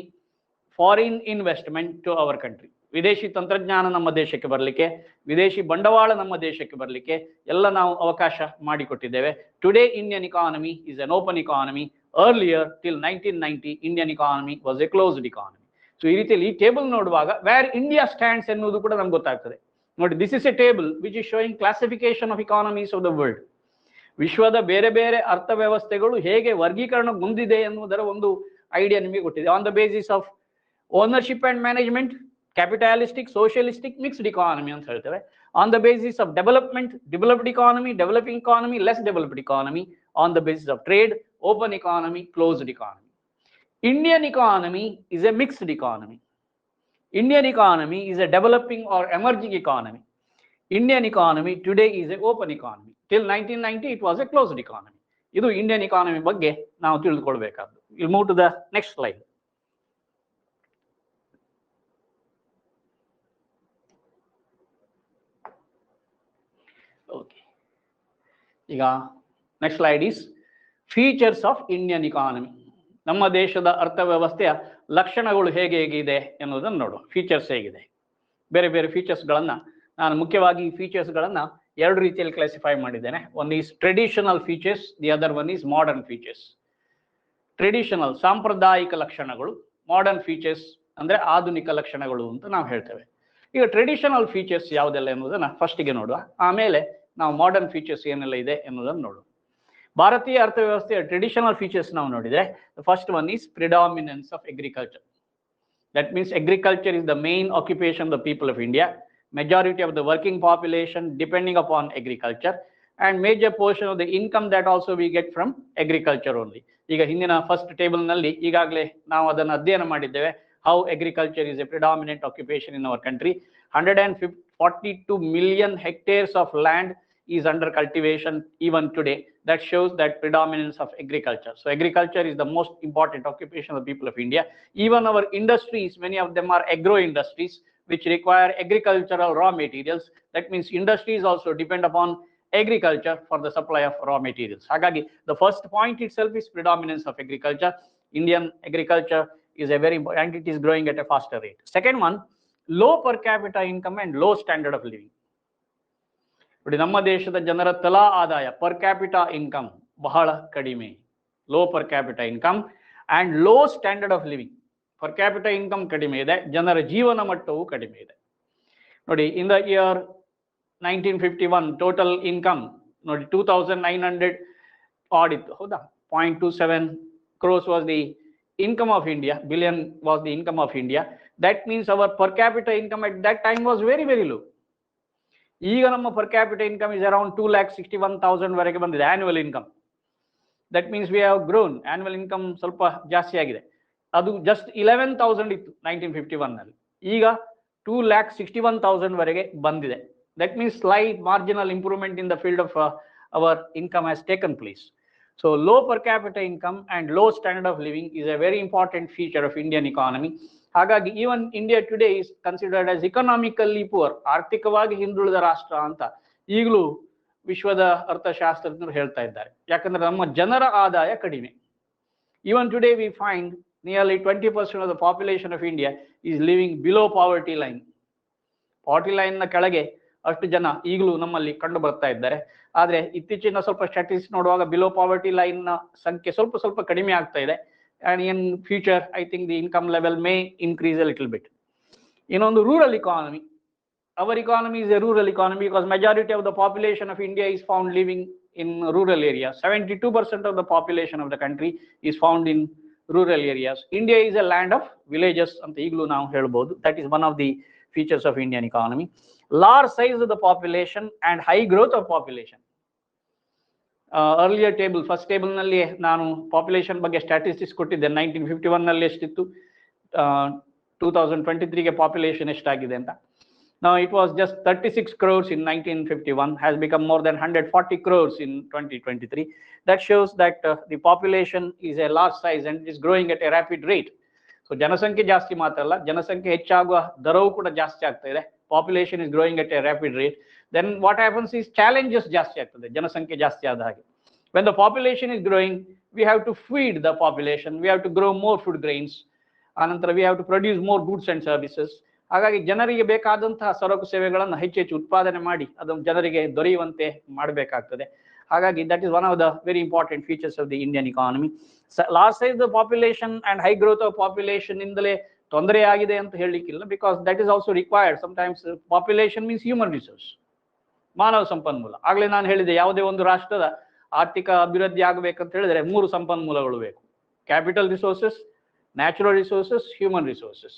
foreign investment to our country. ವಿದೇಶಿ ತಂತ್ರಜ್ಞಾನ ನಮ್ಮ ದೇಶಕ್ಕೆ ಬರಲಿಕ್ಕೆ, ವಿದೇಶಿ ಬಂಡವಾಳ ನಮ್ಮ ದೇಶಕ್ಕೆ ಬರಲಿಕ್ಕೆ ಎಲ್ಲ ನಾವು ಅವಕಾಶ ಮಾಡಿಕೊಟ್ಟಿದ್ದೇವೆ. Today Indian economy is an open economy. Earlier, till 1990, Indian economy was a closed economy. So ಈ ರೀತಿಯಲ್ಲಿ ಈ ಟೇಬಲ್ ನೋಡುವಾಗ ವೇರ್ ಇಂಡಿಯಾ ಸ್ಟ್ಯಾಂಡ್ಸ್ ಎನ್ನುವುದು ಕೂಡ ನಮ್ಗೆ ಗೊತ್ತಾಗ್ತದೆ. ನೋಡಿ, this is A table which is showing classification of economies of the world. ವಿಶ್ವದ ಬೇರೆ ಬೇರೆ ಅರ್ಥವ್ಯವಸ್ಥೆಗಳು ಹೇಗೆ ವರ್ಗೀಕರಣಗೊಂಡಿದೆ ಎನ್ನುವುದರ ಒಂದು ಐಡಿಯಾ ನಿಮಗೆ ಕೊಟ್ಟಿದೆ. On the basis of ownership and management, capitalistic, socialistic, mixed economy ಅಂತ ಹೇಳ್ತೇವೆ. on the basis of development, developed economy, developing economy, less developed economy, on the basis of trade, open economy, closed economy. Indian economy is a mixed economy. Indian economy is a developing or emerging economy. Indian economy today is an open economy. Till 1990 it was a closed economy. ಇದು Indian economy ಬಗ್ಗೆ ನಾವು ತಿಳಿದುಕೊಳ್ಳಬೇಕಾದ್ದು. We'll move to the next slide. Okay. ಈಗ next slide is features of Indian economy. ನಮ್ಮ ದೇಶದ ಅರ್ಥವ್ಯವಸ್ಥೆಯ ಲಕ್ಷಣಗಳು ಹೇಗಿದೆ ಎನ್ನುವುದನ್ನು ನೋಡುವ. ಫೀಚರ್ಸ್ ಹೇಗಿದೆ, ಬೇರೆ ಬೇರೆ ಫೀಚರ್ಸ್ಗಳನ್ನು ನಾನು ಮುಖ್ಯವಾಗಿ ಈ ಫೀಚರ್ಸ್ಗಳನ್ನು ಎರಡು ರೀತಿಯಲ್ಲಿ ಕ್ಲಾಸಿಫೈ ಮಾಡಿದ್ದೇನೆ. One is traditional features, the other one is modern features. Traditional ಸಾಂಪ್ರದಾಯಿಕ ಲಕ್ಷಣಗಳು, ಮಾಡರ್ನ್ ಫೀಚರ್ಸ್ ಅಂದರೆ ಆಧುನಿಕ ಲಕ್ಷಣಗಳು ಅಂತ ನಾವು ಹೇಳ್ತೇವೆ. ಈಗ ಟ್ರೆಡಿಷನಲ್ ಫೀಚರ್ಸ್ ಯಾವುದೆಲ್ಲ ಎನ್ನುವುದನ್ನು ಫಸ್ಟಿಗೆ ನೋಡುವ, ಆಮೇಲೆ ನಾವು ಮಾಡರ್ನ್ ಫೀಚರ್ಸ್ ಏನೆಲ್ಲ ಇದೆ ಎನ್ನುವುದನ್ನು ನೋಡುವ. ಭಾರತೀಯ ಅರ್ಥವ್ಯವಸ್ಥೆಯ ಟ್ರೆಡಿಷನಲ್ ಫೀಚರ್ಸ್ ನಾವು ನೋಡಿದರೆ, first one is predominance of agriculture. That means agriculture is the main occupation of the people of India. Majority of the working population depending upon agriculture, and major portion of the income that also we get from agriculture only. ಈಗ ಹಿಂದಿನ first table ನಲ್ಲಿ ಈಗಾಗಲೇ ನಾವು ಅದನ್ನು ಅಧ್ಯಯನ ಮಾಡಿದ್ದೇವೆ. How agriculture is a predominant occupation in our country. 142 million hectares of land is under cultivation even today. That shows that predominance of agriculture. So agriculture is the most important occupation of the people of India. Even our industries, many of them are agro industries which require agricultural raw materials. That means industries also depend upon agriculture for the supply of raw materials. Hagagi, the first point itself is predominance of agriculture. Indian agriculture is a very important, and it is growing at a faster rate. Second one, low per capita income and low standard of living. ನೋಡಿ, ನಮ್ಮ ದೇಶದ ಜನರ ತಲಾ ಆದಾಯ per capita income ಬಹಳ ಕಡಿಮೆ. Low per capita income and low standard of living. Per capita income ಕಡಿಮೆ ಇದೆ, ಜನರ ಜೀವನ ಮಟ್ಟವು ಕಡಿಮೆ ಇದೆ. ನೋಡಿ, in the year 1951 total income ನೋಡಿ 2900 ಆಡ್ ಇತ್ತು, ಹೌದಾ? 0.27 crores was the income of India, billion was the income of India. That means our per capita income at that time was very very low. ಈಗ ನಮ್ಮ per capital income is around 2,61,000 ವರೆಗೆ ಬಂದಿದೆ annual income. That means we have grown. Annual income ಸ್ವಲ್ಪ ಜಾಸ್ತಿ ಆಗಿದೆ. ಅದು just 11,000 ಇತ್ತು 1951 ನಲ್ಲಿ, ಈಗ 2,61,000 ವರೆಗೆ ಬಂದಿದೆ. That means slight marginal improvement in the field of our income has taken place. So low per capita income and low standard of living is a very important feature of Indian economy. ಹಾಗಾಗಿ even India today is considered as economically poor, ಆರ್ಥಿಕವಾಗಿ ಹಿಂದುಳಿದ ರಾಷ್ಟ್ರ ಅಂತ ಈಗಲೂ ವಿಶ್ವದ ಅರ್ಥಶಾಸ್ತ್ರಜ್ಞರು ಹೇಳ್ತಾ ಇದ್ದಾರೆ. ಯಾಕಂದ್ರೆ ನಮ್ಮ ಜನರ ಆದಾಯ ಕಡಿಮೆ. Even today we find nearly 20% of the population of India is living below poverty line. Poverty line ನ ಕೆಳಗೆ ಅಷ್ಟು ಜನ ಈಗಲೂ ನಮ್ಮಲ್ಲಿ ಕಂಡು ಬರ್ತಾ ಇದ್ದಾರೆ. ಆದರೆ ಇತ್ತೀಚಿನ ಸ್ವಲ್ಪ ಸ್ಟ್ಯಾಟಿಸ್ಟಿಕ್ಸ್ ನೋಡುವಾಗ ಬಿಲೋ ಪಾವರ್ಟಿ ಲೈನ್ ನ ಸಂಖ್ಯೆ ಸ್ವಲ್ಪ ಸ್ವಲ್ಪ ಕಡಿಮೆ ಆಗ್ತಾ ಇದೆ. And in future I think the income level may increase a little bit. ಇನ್ನೊಂದು rural economy. Our economy is a rural economy because majority of the population of India is found living in rural area. 72% of the population of the country is found in rural areas. India is a land of villages ಅಂತ ಈಗಲೂ ನಾವು ಹೇಳ್ಬೋದು. That is one of the features of Indian economy. Large size of the population and high growth of population. Earlier table, first table nalli ನಾನು population ಬಗ್ಗೆ statistics ಕೊಟ್ಟಿದ್ದೆ. 1951 ನಲ್ಲಿ ಎಷ್ಟಿತ್ತು, 2023 ಗೆ ಪಾಪ್ಯುಲೇಷನ್ ಎಷ್ಟಾಗಿದೆ ಅಂತ. Now it was just 36 crores in 1951, has become more than 140 crores in 2023. That shows that the population is a large size and it is growing at a rapid rate. So ಜನಸಂಖ್ಯೆ ಜಾಸ್ತಿ ಮಾತ್ರ ಅಲ್ಲ, ಜನಸಂಖ್ಯೆ ಹೆಚ್ಚಾಗುವ ದರವು ಕೂಡ ಜಾಸ್ತಿ ಆಗ್ತಾ ಇದೆ. Population is growing at a rapid rate. Then what happens is challenges ಜಾಸ್ತಿ ಆಗ್ತದೆ ಜನಸಂಖ್ಯೆ ಜಾಸ್ತಿ ಆದ ಹಾಗೆ. When the population is growing we have to feed the population, we have to grow more food grains, ಆನಂತರ we have to produce more goods and services. ಹಾಗಾಗಿ ಜನರಿಗೆ ಬೇಕಾದಂತಹ ಸರಕು ಸೇವೆಗಳನ್ನು ಹೆಚ್ಚೆಚ್ಚು ಉತ್ಪಾದನೆ ಮಾಡಿ ಅದನ್ನು ಜನರಿಗೆ ದೊರೆಯುವಂತೆ ಮಾಡಬೇಕಾಗ್ತದೆ. ಹಾಗಾಗಿ that is one of the very important features of the Indian economy. Large size the population and high growth of population ಇಂದಲೇ ತೊಂದರೆ ಆಗಿದೆ ಅಂತ ಹೇಳಲಿಕ್ಕಿಲ್ಲ. Because that is also required. Sometimes population means human resource, ಮಾನವ ಸಂಪನ್ಮೂಲ. ಆಗಲೇ ನಾನು ಹೇಳಿದೆ, ಯಾವುದೇ ಒಂದು ರಾಷ್ಟ್ರದ ಆರ್ಥಿಕ ಅಭಿವೃದ್ಧಿ ಆಗಬೇಕಂತ ಹೇಳಿದ್ರೆ 3 ಸಂಪನ್ಮೂಲಗಳು ಬೇಕು: capital resources, natural resources, human resources.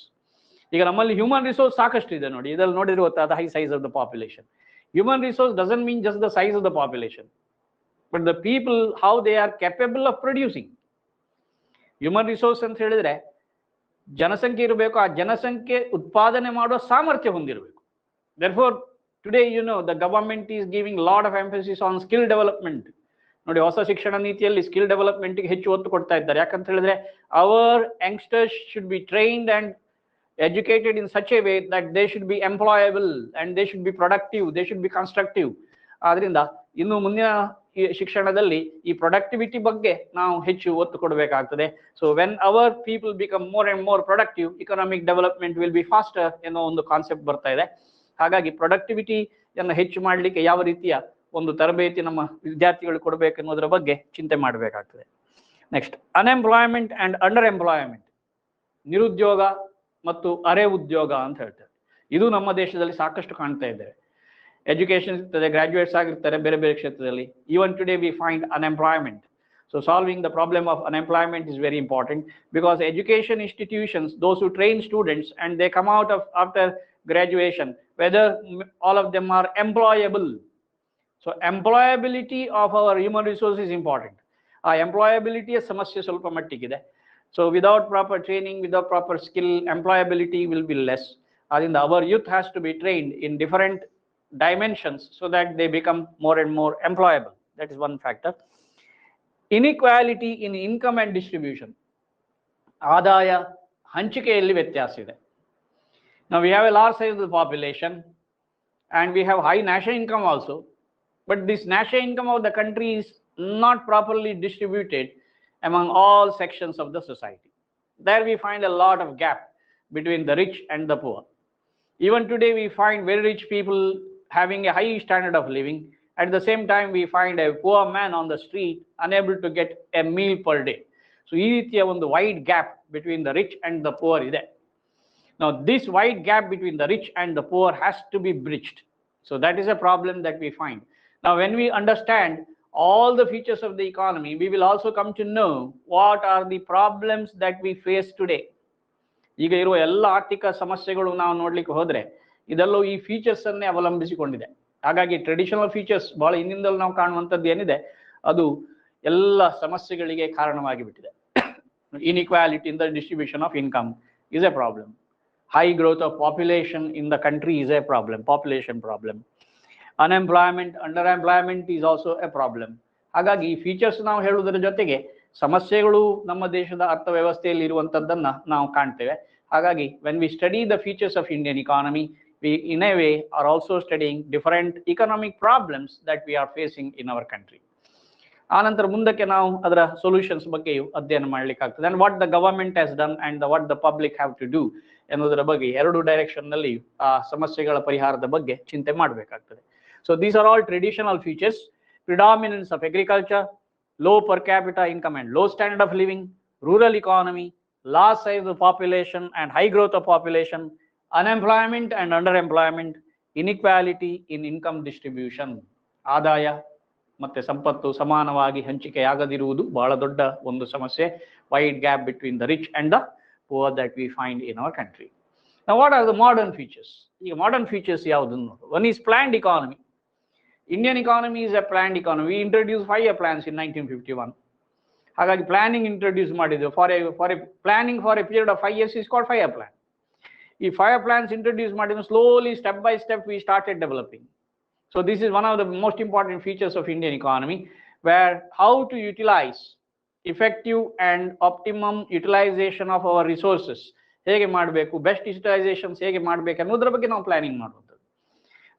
ಈಗ ನಮ್ಮಲ್ಲಿ ಹ್ಯೂಮನ್ ರಿಸೋರ್ಸ್ ಸಾಕಷ್ಟು ಇದೆ ನೋಡಿ, ಇದ್ರಲ್ಲಿ ನೋಡಿದ್ರೆ ಗೊತ್ತಾದ high size of the population. Human resource doesn't mean just the size of the population, but the people how they are capable of producing. Human resource ಅಂತ ಹೇಳಿದ್ರೆ ಜನಸಂಖ್ಯೆ ಇರಬೇಕು, ಆ ಜನಸಂಖ್ಯೆ ಉತ್ಪಾದನೆ ಮಾಡುವ ಸಾಮರ್ಥ್ಯ ಹೊಂದಿರಬೇಕು. Therefore, today, the government is giving a lot of emphasis on skill development. ನೋಡಿ, ಹೊಸ ಶಿಕ್ಷಣ ನೀತಿಯಲ್ಲಿ ಸ್ಕಿಲ್ ಡೆವಲಪ್ಮೆಂಟ್ಗೆ ಹೆಚ್ಚು ಒತ್ತು ಕೊಡ್ತಾ ಇದ್ದಾರೆ. ಯಾಕಂತ ಹೇಳಿದ್ರೆ our youngsters should be trained and educated in such a way that they should be employable and they should be productive, they should be constructive. ಆದ್ರಿಂದ ಇನ್ನು ಮುಂದಿನ ಶಿಕ್ಷಣದಲ್ಲಿ ಈ ಪ್ರೊಡಕ್ಟಿವಿಟಿ ಬಗ್ಗೆ ನಾವು ಹೆಚ್ಚು ಒತ್ತು ಕೊಡಬೇಕಾಗ್ತದೆ. So when hour people become more and more productive, economic development will be faster ಅನ್ನೋ ಒಂದು ಕಾನ್ಸೆಪ್ಟ್ ಬರ್ತಾ ಇದೆ. ಹಾಗಾಗಿ ಪ್ರೊಡಕ್ಟಿವಿಟಿಯನ್ನು ಹೆಚ್ಚು ಮಾಡಲಿಕ್ಕೆ ಯಾವ ರೀತಿಯ ಒಂದು ತರಬೇತಿ ನಮ್ಮ ವಿದ್ಯಾರ್ಥಿಗಳು ಕೊಡಬೇಕು ಅನ್ನೋದರ ಬಗ್ಗೆ ಚಿಂತೆ ಮಾಡಬೇಕಾಗ್ತದೆ. Next, unemployment and under employment, ನಿರುದ್ಯೋಗ ಮತ್ತು ಅರೆ ಉದ್ಯೋಗ ಅಂತ ಹೇಳ್ತಾರೆ. ಇದು ನಮ್ಮ ದೇಶದಲ್ಲಿ ಸಾಕಷ್ಟು ಕಾಣ್ತಾ ಇದ್ದೇವೆ. ಎಜುಕೇಶನ್ ಇರ್ತದೆ, ಗ್ರಾಜ್ಯುಯೇಟ್ಸ್ ಆಗಿರ್ತಾರೆ ಬೇರೆ ಬೇರೆ ಕ್ಷೇತ್ರದಲ್ಲಿ. Even today we find unemployment. So solving the problem of unemployment is very important, because education institutions, those who train students and they come out of after graduation, whether all of them are employable. So employability of our human resource is important. Employability is samasya ಸ್ವಲ್ಪ ಮಟ್ಟಿಗಿದೆ. So without proper training, without proper skill, employability will be less. Adinda our youth has to be trained in different dimensions so that they become more and more employable. That is one factor. Inequality in income and distribution, ಆದಾಯ ಹಂಚಿಕೆಯಲ್ಲಿ ವ್ಯತ್ಯಾಸ ಇದೆ. Now we have a large size of the population and we have high national income also, but this national income of the country is not properly distributed among all sections of the society. There we find a lot of gap between the rich and the poor. Even today we find very rich people having a high standard of living. At the same time, we find a poor man on the street unable to get a meal per day. So ಈ ರೀತಿಯ ಒಂದು wide gap between the rich and the poor ಇದೆ. Now this wide gap between the rich and the poor has to be bridged. So that is a problem that we find. Now when we understand all the features of the economy, we will also come to know what are the problems that we face today. ಈಗ ಇರುವ ಎಲ್ಲ ಆರ್ಥಿಕ ಸಮಸ್ಯೆಗಳು ನಾವು ನೋಡ್ಲಿಕ್ಕೆ ಹೋದ್ರೆ ಇದೆಲ್ಲವೂ ಈ ಫೀಚರ್ಸ್ ಅನ್ನೇ ಅವಲಂಬಿಸಿಕೊಂಡಿದೆ. ಹಾಗಾಗಿ ಟ್ರೆಡಿಷನಲ್ ಫೀಚರ್ಸ್ ಬಹಳ ಹಿಂದಿಂದಲೂ ನಾವು ಕಾಣುವಂಥದ್ದು ಏನಿದೆ ಅದು ಎಲ್ಲ ಸಮಸ್ಯೆಗಳಿಗೆ ಕಾರಣವಾಗಿ ಬಿಟ್ಟಿದೆ. Inequality in the distribution of income is a problem. High growth of population in the country is a problem, population problem. Unemployment, underemployment is also a problem. ಹಾಗಾಗಿ ಈ ಫೀಚರ್ಸ್ ನಾವು ಹೇಳುವುದರ ಜೊತೆಗೆ ಸಮಸ್ಯೆಗಳು ನಮ್ಮ ದೇಶದ ಅರ್ಥವ್ಯವಸ್ಥೆಯಲ್ಲಿ ಇರುವಂಥದ್ದನ್ನ ನಾವು ಕಾಣ್ತೇವೆ. ಹಾಗಾಗಿ when we study the features of Indian economy, we in a way are also studying different economic problems that we are facing in our country. ಆನಂತರ ಮುಂದಕ್ಕೆ ನಾವು ಅದರ ಸೊಲ್ಯೂಷನ್ಸ್ ಬಗ್ಗೆಯೂ ಅಧ್ಯಯನ ಮಾಡಲಿಕ್ಕಾಗ್ತದೆ. And what the government has done and what the public have to do ಎನ್ನುವುದರ ಬಗ್ಗೆ ಎರಡು ಡೈರೆಕ್ಷನ್ ನಲ್ಲಿ ಆ ಸಮಸ್ಯೆಗಳ ಪರಿಹಾರದ ಬಗ್ಗೆ ಚಿಂತೆ ಮಾಡಬೇಕಾಗ್ತದೆ. So these are all traditional features: predominance of agriculture, low per capita income and low standard of living, rural economy, large size of population and high growth of population, unemployment and underemployment, inequality in income distribution. ಆದಾಯ ಮತ್ತೆ ಸಂಪತ್ತು ಸಮಾನವಾಗಿ ಹಂಚಿಕೆಯಾಗದಿರುವುದು ಬಹಳ ದೊಡ್ಡ ಒಂದು ಸಮಸ್ಯೆ. Wide gap between the rich and the poor that we find in our country. Now what are the modern features? ಈಗ modern features ಯಾವುದು ನೋಡು. One is planned economy. Indian economy is a planned economy. We introduced 5-year plans in 1951. ಹಾಗಾಗಿ planning introduce ಮಾಡಿದ್ರು. For A planning for A period of 5 years is called 5-year plan. ಈ 5-year plans introduce ಮಾಡಿದ್ರು. Slowly, step by step, we started developing. So this is one of the most important features of Indian economy, where how to utilize effective and optimum utilization of our resources, ಹೇಗೆ ಮಾಡಬೇಕು, best utilisations ಹೇಗೆ ಮಾಡಬೇಕು ಅನ್ನೋದ್ರ ಬಗ್ಗೆ ನಾವು planning ಮಾಡುವಂಥದ್ದು.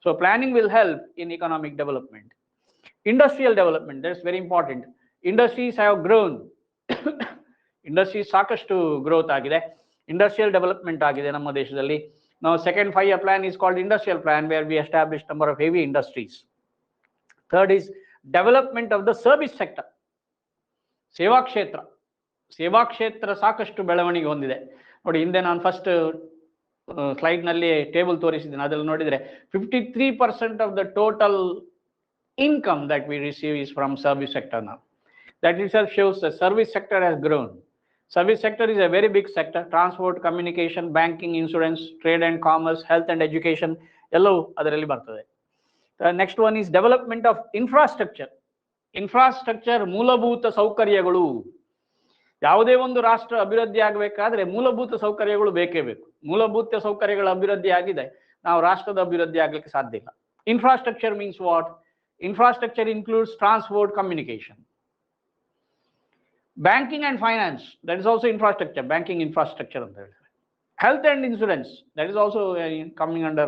So planning will help in economic development. Industrial development, that's very important. Industries have grown. Industries ಸಾಕಷ್ಟು growth ಆಗಿದೆ. ಇಂಡಸ್ಟ್ರಿಯಲ್ ಡೆವಲಪ್ಮೆಂಟ್ ಆಗಿದೆ ನಮ್ಮ ದೇಶದಲ್ಲಿ. Now second 5-year plan is called industrial plan, where we established number of heavy industries. Third is development of the service sector. ಸೇವಾ ಕ್ಷೇತ್ರ, ಸೇವಾ ಕ್ಷೇತ್ರ ಸಾಕಷ್ಟು ಬೆಳವಣಿಗೆ ಹೊಂದಿದೆ. ನೋಡಿ, ಹಿಂದೆ ನಾನು ಫಸ್ಟ್ ಸ್ಲೈಡ್ ನಲ್ಲಿ ಟೇಬಲ್ ತೋರಿಸಿದ್ದೀನಿ. ಅದರಲ್ಲಿ ನೋಡಿದ್ರೆ 53% of the total income that we receive is from service sector. ನಾವು that itself shows the service sector has grown. Service sector is a very big sector. Transport, communication, banking, insurance, trade and commerce, health and education, ಎಲ್ಲವೂ ಅದರಲ್ಲಿ ಬರ್ತದೆ. The next one is development of infrastructure. Infrastructure ಮೂಲಭೂತ ಸೌಕರ್ಯಗಳು. ಯಾವುದೇ ಒಂದು ರಾಷ್ಟ್ರ ಅಭಿವೃದ್ಧಿ ಆಗಬೇಕಾದ್ರೆ ಮೂಲಭೂತ ಸೌಕರ್ಯಗಳು ಬೇಕೇ ಬೇಕು. ಮೂಲಭೂತ ಸೌಕರ್ಯಗಳ ಅಭಿವೃದ್ಧಿ ಆಗಿದೆ, ನಾವು ರಾಷ್ಟ್ರದ ಅಭಿವೃದ್ಧಿ ಆಗ್ಲಿಕ್ಕೆ ಸಾಧ್ಯ ಇಲ್ಲ. Infrastructure means what? Infrastructure includes transport, communication. Banking and finance, that is also infrastructure, banking infrastructure. Health and insurance, that is also coming under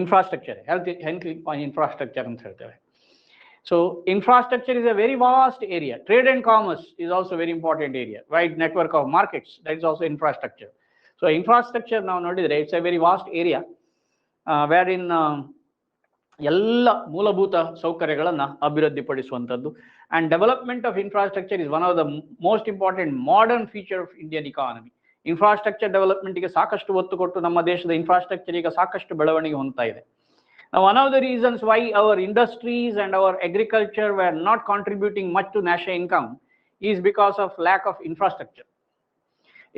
infrastructure, health infrastructure. So infrastructure is a very vast area. Trade and commerce is also a very important area. Wide network of markets, that is also infrastructure. So infrastructure now nodidre, it's a very vast area wherein ಎಲ್ಲ ಮೂಲಭೂತ ಸೌಕರ್ಯಗಳನ್ನು ಅಭಿವೃದ್ಧಿಪಡಿಸುವಂಥದ್ದು. And development of infrastructure is one of the most important modern feature of Indian economy. Infrastructure ಡೆವಲಪ್ಮೆಂಟ್ಗೆ ಸಾಕಷ್ಟು ಒತ್ತು ಕೊಟ್ಟು ನಮ್ಮ ದೇಶದ ಇನ್ಫ್ರಾಸ್ಟ್ರಕ್ಚರ್ ಈಗ ಸಾಕಷ್ಟು ಬೆಳವಣಿಗೆ ಹೊಂದ್ತಾ ಇದೆ. One of the reasons why our industries and our agriculture were not contributing much to national income is because of lack of infrastructure.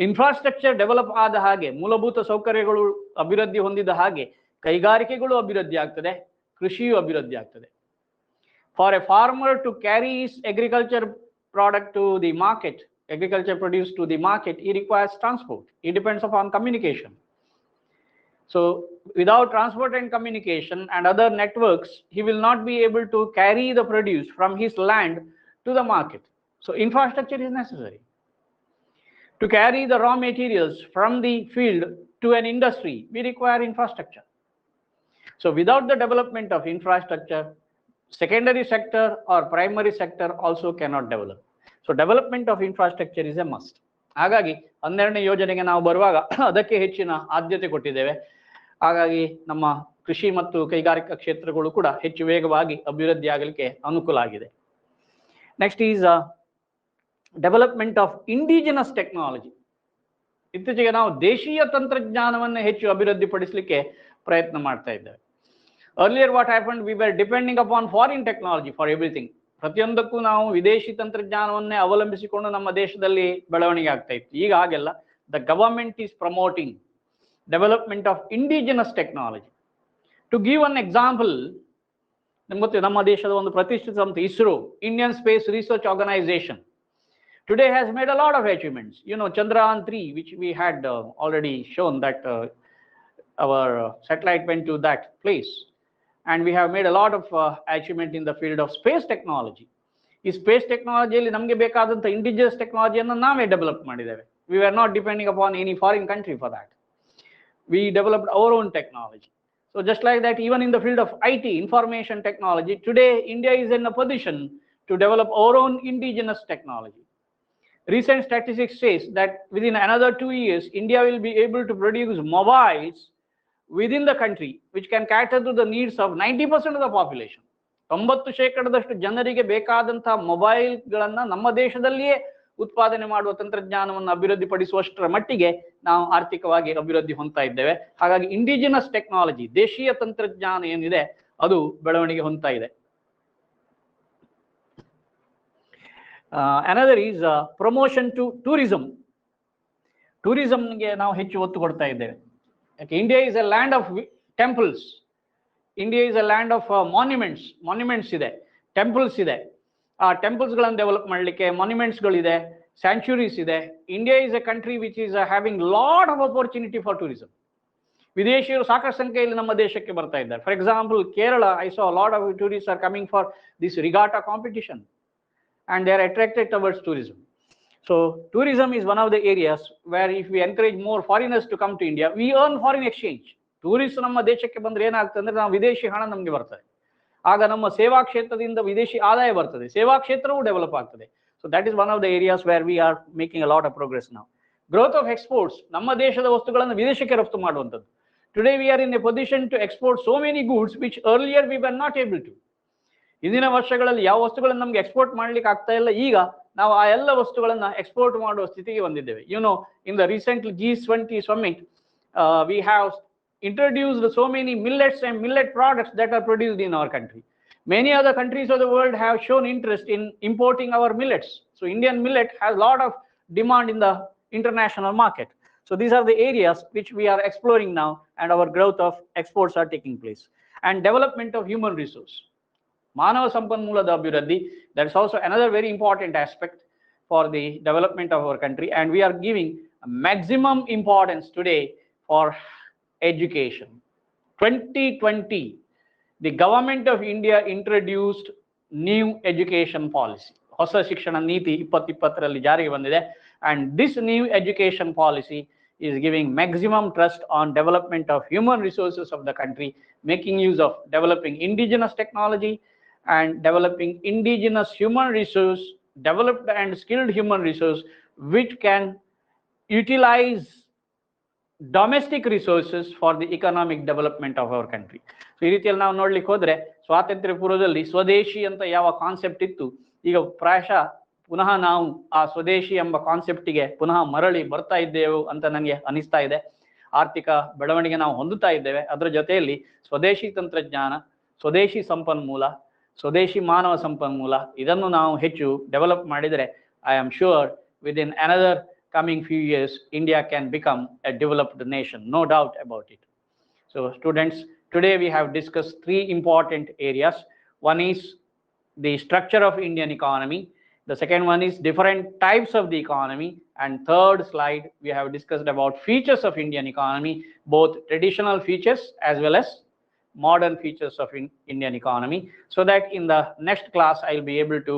Infrastructure develop ಆದ ಹಾಗೆ, ಮೂಲಭೂತ ಸೌಕರ್ಯಗಳು ಅಭಿವೃದ್ಧಿ ಹೊಂದಿದ ಹಾಗೆ ಕೈಗಾರಿಕೆಗಳು ಅಭಿವೃದ್ಧಿ ಆಗ್ತದೆ, ಕೃಷಿಯು ಅಭಿವೃದ್ಧಿ ಆಗ್ತದೆ. For a farmer to carry his agriculture product to the market, agriculture produce to the market, he requires transport. It depends upon communication. So without transport and communication and other networks, he will not be able to carry the produce from his land to the market. So infrastructure is necessary. To carry the raw materials from the field to an industry, we require infrastructure. So without the development of infrastructure, secondary sector or primary sector also cannot develop. So development of infrastructure is a must. ಹಾಗಾಗಿ 12ನೇ ಯೋಜನೆಗೆ ನಾವು ಬರುವಾಗ ಅದಕ್ಕೆ ಹೆಚ್ಚಿನ ಆದ್ಯತೆ ಕೊಟ್ಟಿದ್ದೇವೆ. ಹಾಗಾಗಿ ನಮ್ಮ ಕೃಷಿ ಮತ್ತು ಕೈಗಾರಿಕಾ ಕ್ಷೇತ್ರಗಳು ಕೂಡ ಹೆಚ್ಚು ವೇಗವಾಗಿ ಅಭಿವೃದ್ಧಿ ಆಗಲಿಕ್ಕೆ ಅನುಕೂಲ ಆಗಿದೆ. Next is development of indigenous technology. ಇತ್ತೀಚೆಗೆ ನಾವು ದೇಶೀಯ ತಂತ್ರಜ್ಞಾನವನ್ನು ಹೆಚ್ಚು ಅಭಿವೃದ್ಧಿಪಡಿಸಲಿಕ್ಕೆ ಪ್ರಯತ್ನ ಮಾಡ್ತಾ ಇದ್ದೇವೆ. Earlier what happened, we were depending upon foreign technology for everything. ಪ್ರತಿಯೊಂದಕ್ಕೂ ನಾವು ವಿದೇಶಿ ತಂತ್ರಜ್ಞಾನವನ್ನೇ ಅವಲಂಬಿಸಿಕೊಂಡು ನಮ್ಮ ದೇಶದಲ್ಲಿ ಬೆಳವಣಿಗೆ ಆಗ್ತಾ ಇತ್ತು. ಈಗ ಹಾಗೆಲ್ಲ. The government is promoting development of indigenous technology. To give one example, ನಿಮ್ಗೆ ಗೊತ್ತಿದೆ ನಮ್ಮ ದೇಶದ ಒಂದು ಪ್ರತಿಷ್ಠಿತ ಸಂಸ್ಥೆ ISRO, Indian space research organisation, today has made a lot of achievements. You know, Chandrayaan 3, which we had already shown that our satellite went to that place. And we have made a lot of achievement in the field of space technology. ಈ space ಟೆಕ್ನಾಲಜಿಯಲ್ಲಿ ನಮಗೆ ಬೇಕಾದಂಥ indigenous ಟೆಕ್ನಾಲಜಿಯನ್ನು ನಾವೇ develop ಮಾಡಿದ್ದೇವೆ. We were not depending upon any foreign country for that. We developed our own technology. So just like that, even in the field of IT, information technology, today India is in a position to develop our own indigenous technology. Recent statistics says that within another 2 years, India will be able to produce mobiles within the country which can cater to the needs of 90% of the population. 90% ಜನರಿಗೆ ಬೇಕಾದಂತಹ ಮೊಬೈಲ್ಗಳನ್ನು ನಮ್ಮ ದೇಶದಲ್ಲಿಯೇ ಉತ್ಪಾದನೆ ಮಾಡುವ ತಂತ್ರಜ್ಞಾನವನ್ನು ಅಭಿವೃದ್ಧಿಪಡಿಸುವಷ್ಟರ ಮಟ್ಟಿಗೆ ನಾವು ಆರ್ಥಿಕವಾಗಿ ಅಭಿವೃದ್ಧಿ ಹೊಂದ್ತಾ ಇದ್ದೇವೆ. ಹಾಗಾಗಿ ಇಂಡಿಜಿನಸ್ ಟೆಕ್ನಾಲಜಿ, ದೇಶೀಯ ತಂತ್ರಜ್ಞಾನ ಏನಿದೆ ಅದು ಬೆಳವಣಿಗೆ ಹೊಂದ್ತಾ ಇದೆ. Another is promotion to tourism. ಟೂರಿಸಂಗೆ ನಾವು ಹೆಚ್ಚು ಒತ್ತು ಕೊಡ್ತಾ ಇದ್ದೇವೆ. India is a land of temples. India is a land of monuments. Monuments ಇದೆ, temples ಇದೆ. ಆ ಟೆಂಪಲ್ಸ್ಗಳನ್ನು ಡೆವಲಪ್ ಮಾಡಲಿಕ್ಕೆ ಮಾನ್ಯುಮೆಂಟ್ಸ್ಗಳಿದೆ, ಸ್ಯಾಂಚುರೀಸ್ ಇದೆ. India is a country which is having lot of opportunity for tourism. ವಿದೇಶಿಯರು ಸಾಕಷ್ಟು ಸಂಖ್ಯೆಯಲ್ಲಿ ನಮ್ಮ ದೇಶಕ್ಕೆ ಬರ್ತಾ ಇದ್ದಾರೆ. For example, Kerala, I saw lot of tourist are coming for this regatta competition and they are attracted towards tourism. So tourism is one of the areas where if we encourage more foreigners to come to India, we earn foreign exchange. Tourist ನಮ್ಮ ದೇಶಕ್ಕೆ ಬಂದ್ರೆ ಏನಾಗ್ತದೆ ಅಂದ್ರೆ ನಾವು ವಿದೇಶಿ ಹಣ ನಮಗೆ ಬರ್ತದೆ. ಆಗ ನಮ್ಮ ಸೇವಾ ಕ್ಷೇತ್ರದಿಂದ ವಿದೇಶಿ ಆದಾಯ ಬರ್ತದೆ, ಸೇವಾ ಕ್ಷೇತ್ರವೂ ಡೆವಲಪ್ ಆಗ್ತದೆ. So that is one of the areas where we are making a lot of progress ನಾವು. ಗ್ರೋತ್ ಆಫ್ ಎಕ್ಸ್ಪೋರ್ಟ್ಸ್, ನಮ್ಮ ದೇಶದ ವಸ್ತುಗಳನ್ನು ವಿದೇಶಕ್ಕೆ ರಫ್ತು ಮಾಡುವಂಥದ್ದು. Today we are in a position to export so many goods which earlier we were not able to. ಇಂದಿನ ವರ್ಷಗಳಲ್ಲಿ ಯಾವ ವಸ್ತುಗಳನ್ನು ನಮ್ಗೆ ಎಕ್ಸ್ಪೋರ್ಟ್ ಮಾಡ್ಲಿಕ್ಕೆ ಆಗ್ತಾ ಇಲ್ಲ, ಈಗ ನಾವು ಆ ಎಲ್ಲ ವಸ್ತುಗಳನ್ನ ಎಕ್ಸ್ಪೋರ್ಟ್ ಮಾಡುವ ಸ್ಥಿತಿಗೆ ಬಂದಿದ್ದೇವೆ. You know, in the recent G20 summit, we have introduced so many millets and millet products that are produced in our country. Many other countries of the world have shown interest in importing our millets. So Indian millet has a lot of demand in the international market. So these are the areas which we are exploring now, and our growth of exports are taking place. And development of human resource. Manava Sampanmulada Abhiruddhi, that is also another very important aspect for the development of our country, and we are giving maximum importance today for education. 2020, the government of India introduced new education policy. ಹೊಸ ಶಿಕ್ಷಣ ನೀತಿ 2020ರಲ್ಲಿ ಜಾರಿಗೆ ಬಂದಿದೆ, and this new education policy is giving maximum trust on development of human resources of the country, making use of developing indigenous technology and developing indigenous human resource, developed and skilled human resource, which can utilize domestic resources for the economic development of our country. So ಈ ರೀತಿಯಲ್ಲಿ ನಾವು ನೋಡ್ಲಿಕ್ಕೆ ಹೋದ್ರೆ ಸ್ವಾತಂತ್ರ್ಯ ಪೂರ್ವದಲ್ಲಿ ಸ್ವದೇಶಿ ಅಂತ ಯಾವ ಕಾನ್ಸೆಪ್ಟ್ ಇತ್ತು, ಈಗ ಪ್ರಾಯಶಃ ಪುನಃ ನಾವು ಆ ಸ್ವದೇಶಿ ಎಂಬ ಕಾನ್ಸೆಪ್ಟಿಗೆ ಪುನಃ ಮರಳಿ ಬರ್ತಾ ಇದ್ದೇವೆ ಅಂತ ನನಗೆ ಅನಿಸ್ತಾ ಇದೆ. ಆರ್ಥಿಕ ಬೆಳವಣಿಗೆ ನಾವು ಹೊಂದುತ್ತಾ ಇದ್ದೇವೆ, ಅದರ ಜೊತೆಯಲ್ಲಿ ಸ್ವದೇಶಿ ತಂತ್ರಜ್ಞಾನ, ಸ್ವದೇಶಿ ಸಂಪನ್ಮೂಲ, ಸ್ವದೇಶಿ ಮಾನವ ಸಂಪನ್ಮೂಲ ಇದನ್ನು ನಾವು ಹೆಚ್ಚು ಡೆವಲಪ್ ಮಾಡಿದರೆ I am sure within another coming few years India can become a developed nation, no doubt about it. So students, today we have discussed three important areas. One is the structure of Indian economy, the second one is different types of the economy, and third slide we have discussed about features of Indian economy, both traditional features as well as modern features of Indian economy, so that in the next class I'll be able to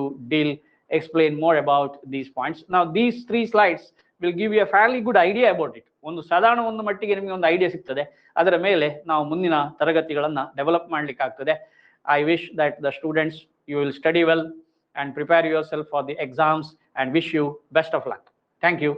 explain more about these points. Now these three slides will give you a fairly good idea about it. ಒಂದು ಸಾಧಾರಣ ಒಂದು ಮಟ್ಟಿಗೆ ನಿಮಗೆ ಒಂದು idea ಸಿಗ್ತದೆ, ಅದರ ಮೇಲೆ ನಾವು ಮುಂದಿನ ತರಗತಿಗಳನ್ನು ಡೆವಲಪ್ ಮಾಡಲಿಕ್ಕೆ ಆಗ್ತದೆ. I wish that the students you will study well and prepare yourself for the exams and wish you best of luck. Thank you.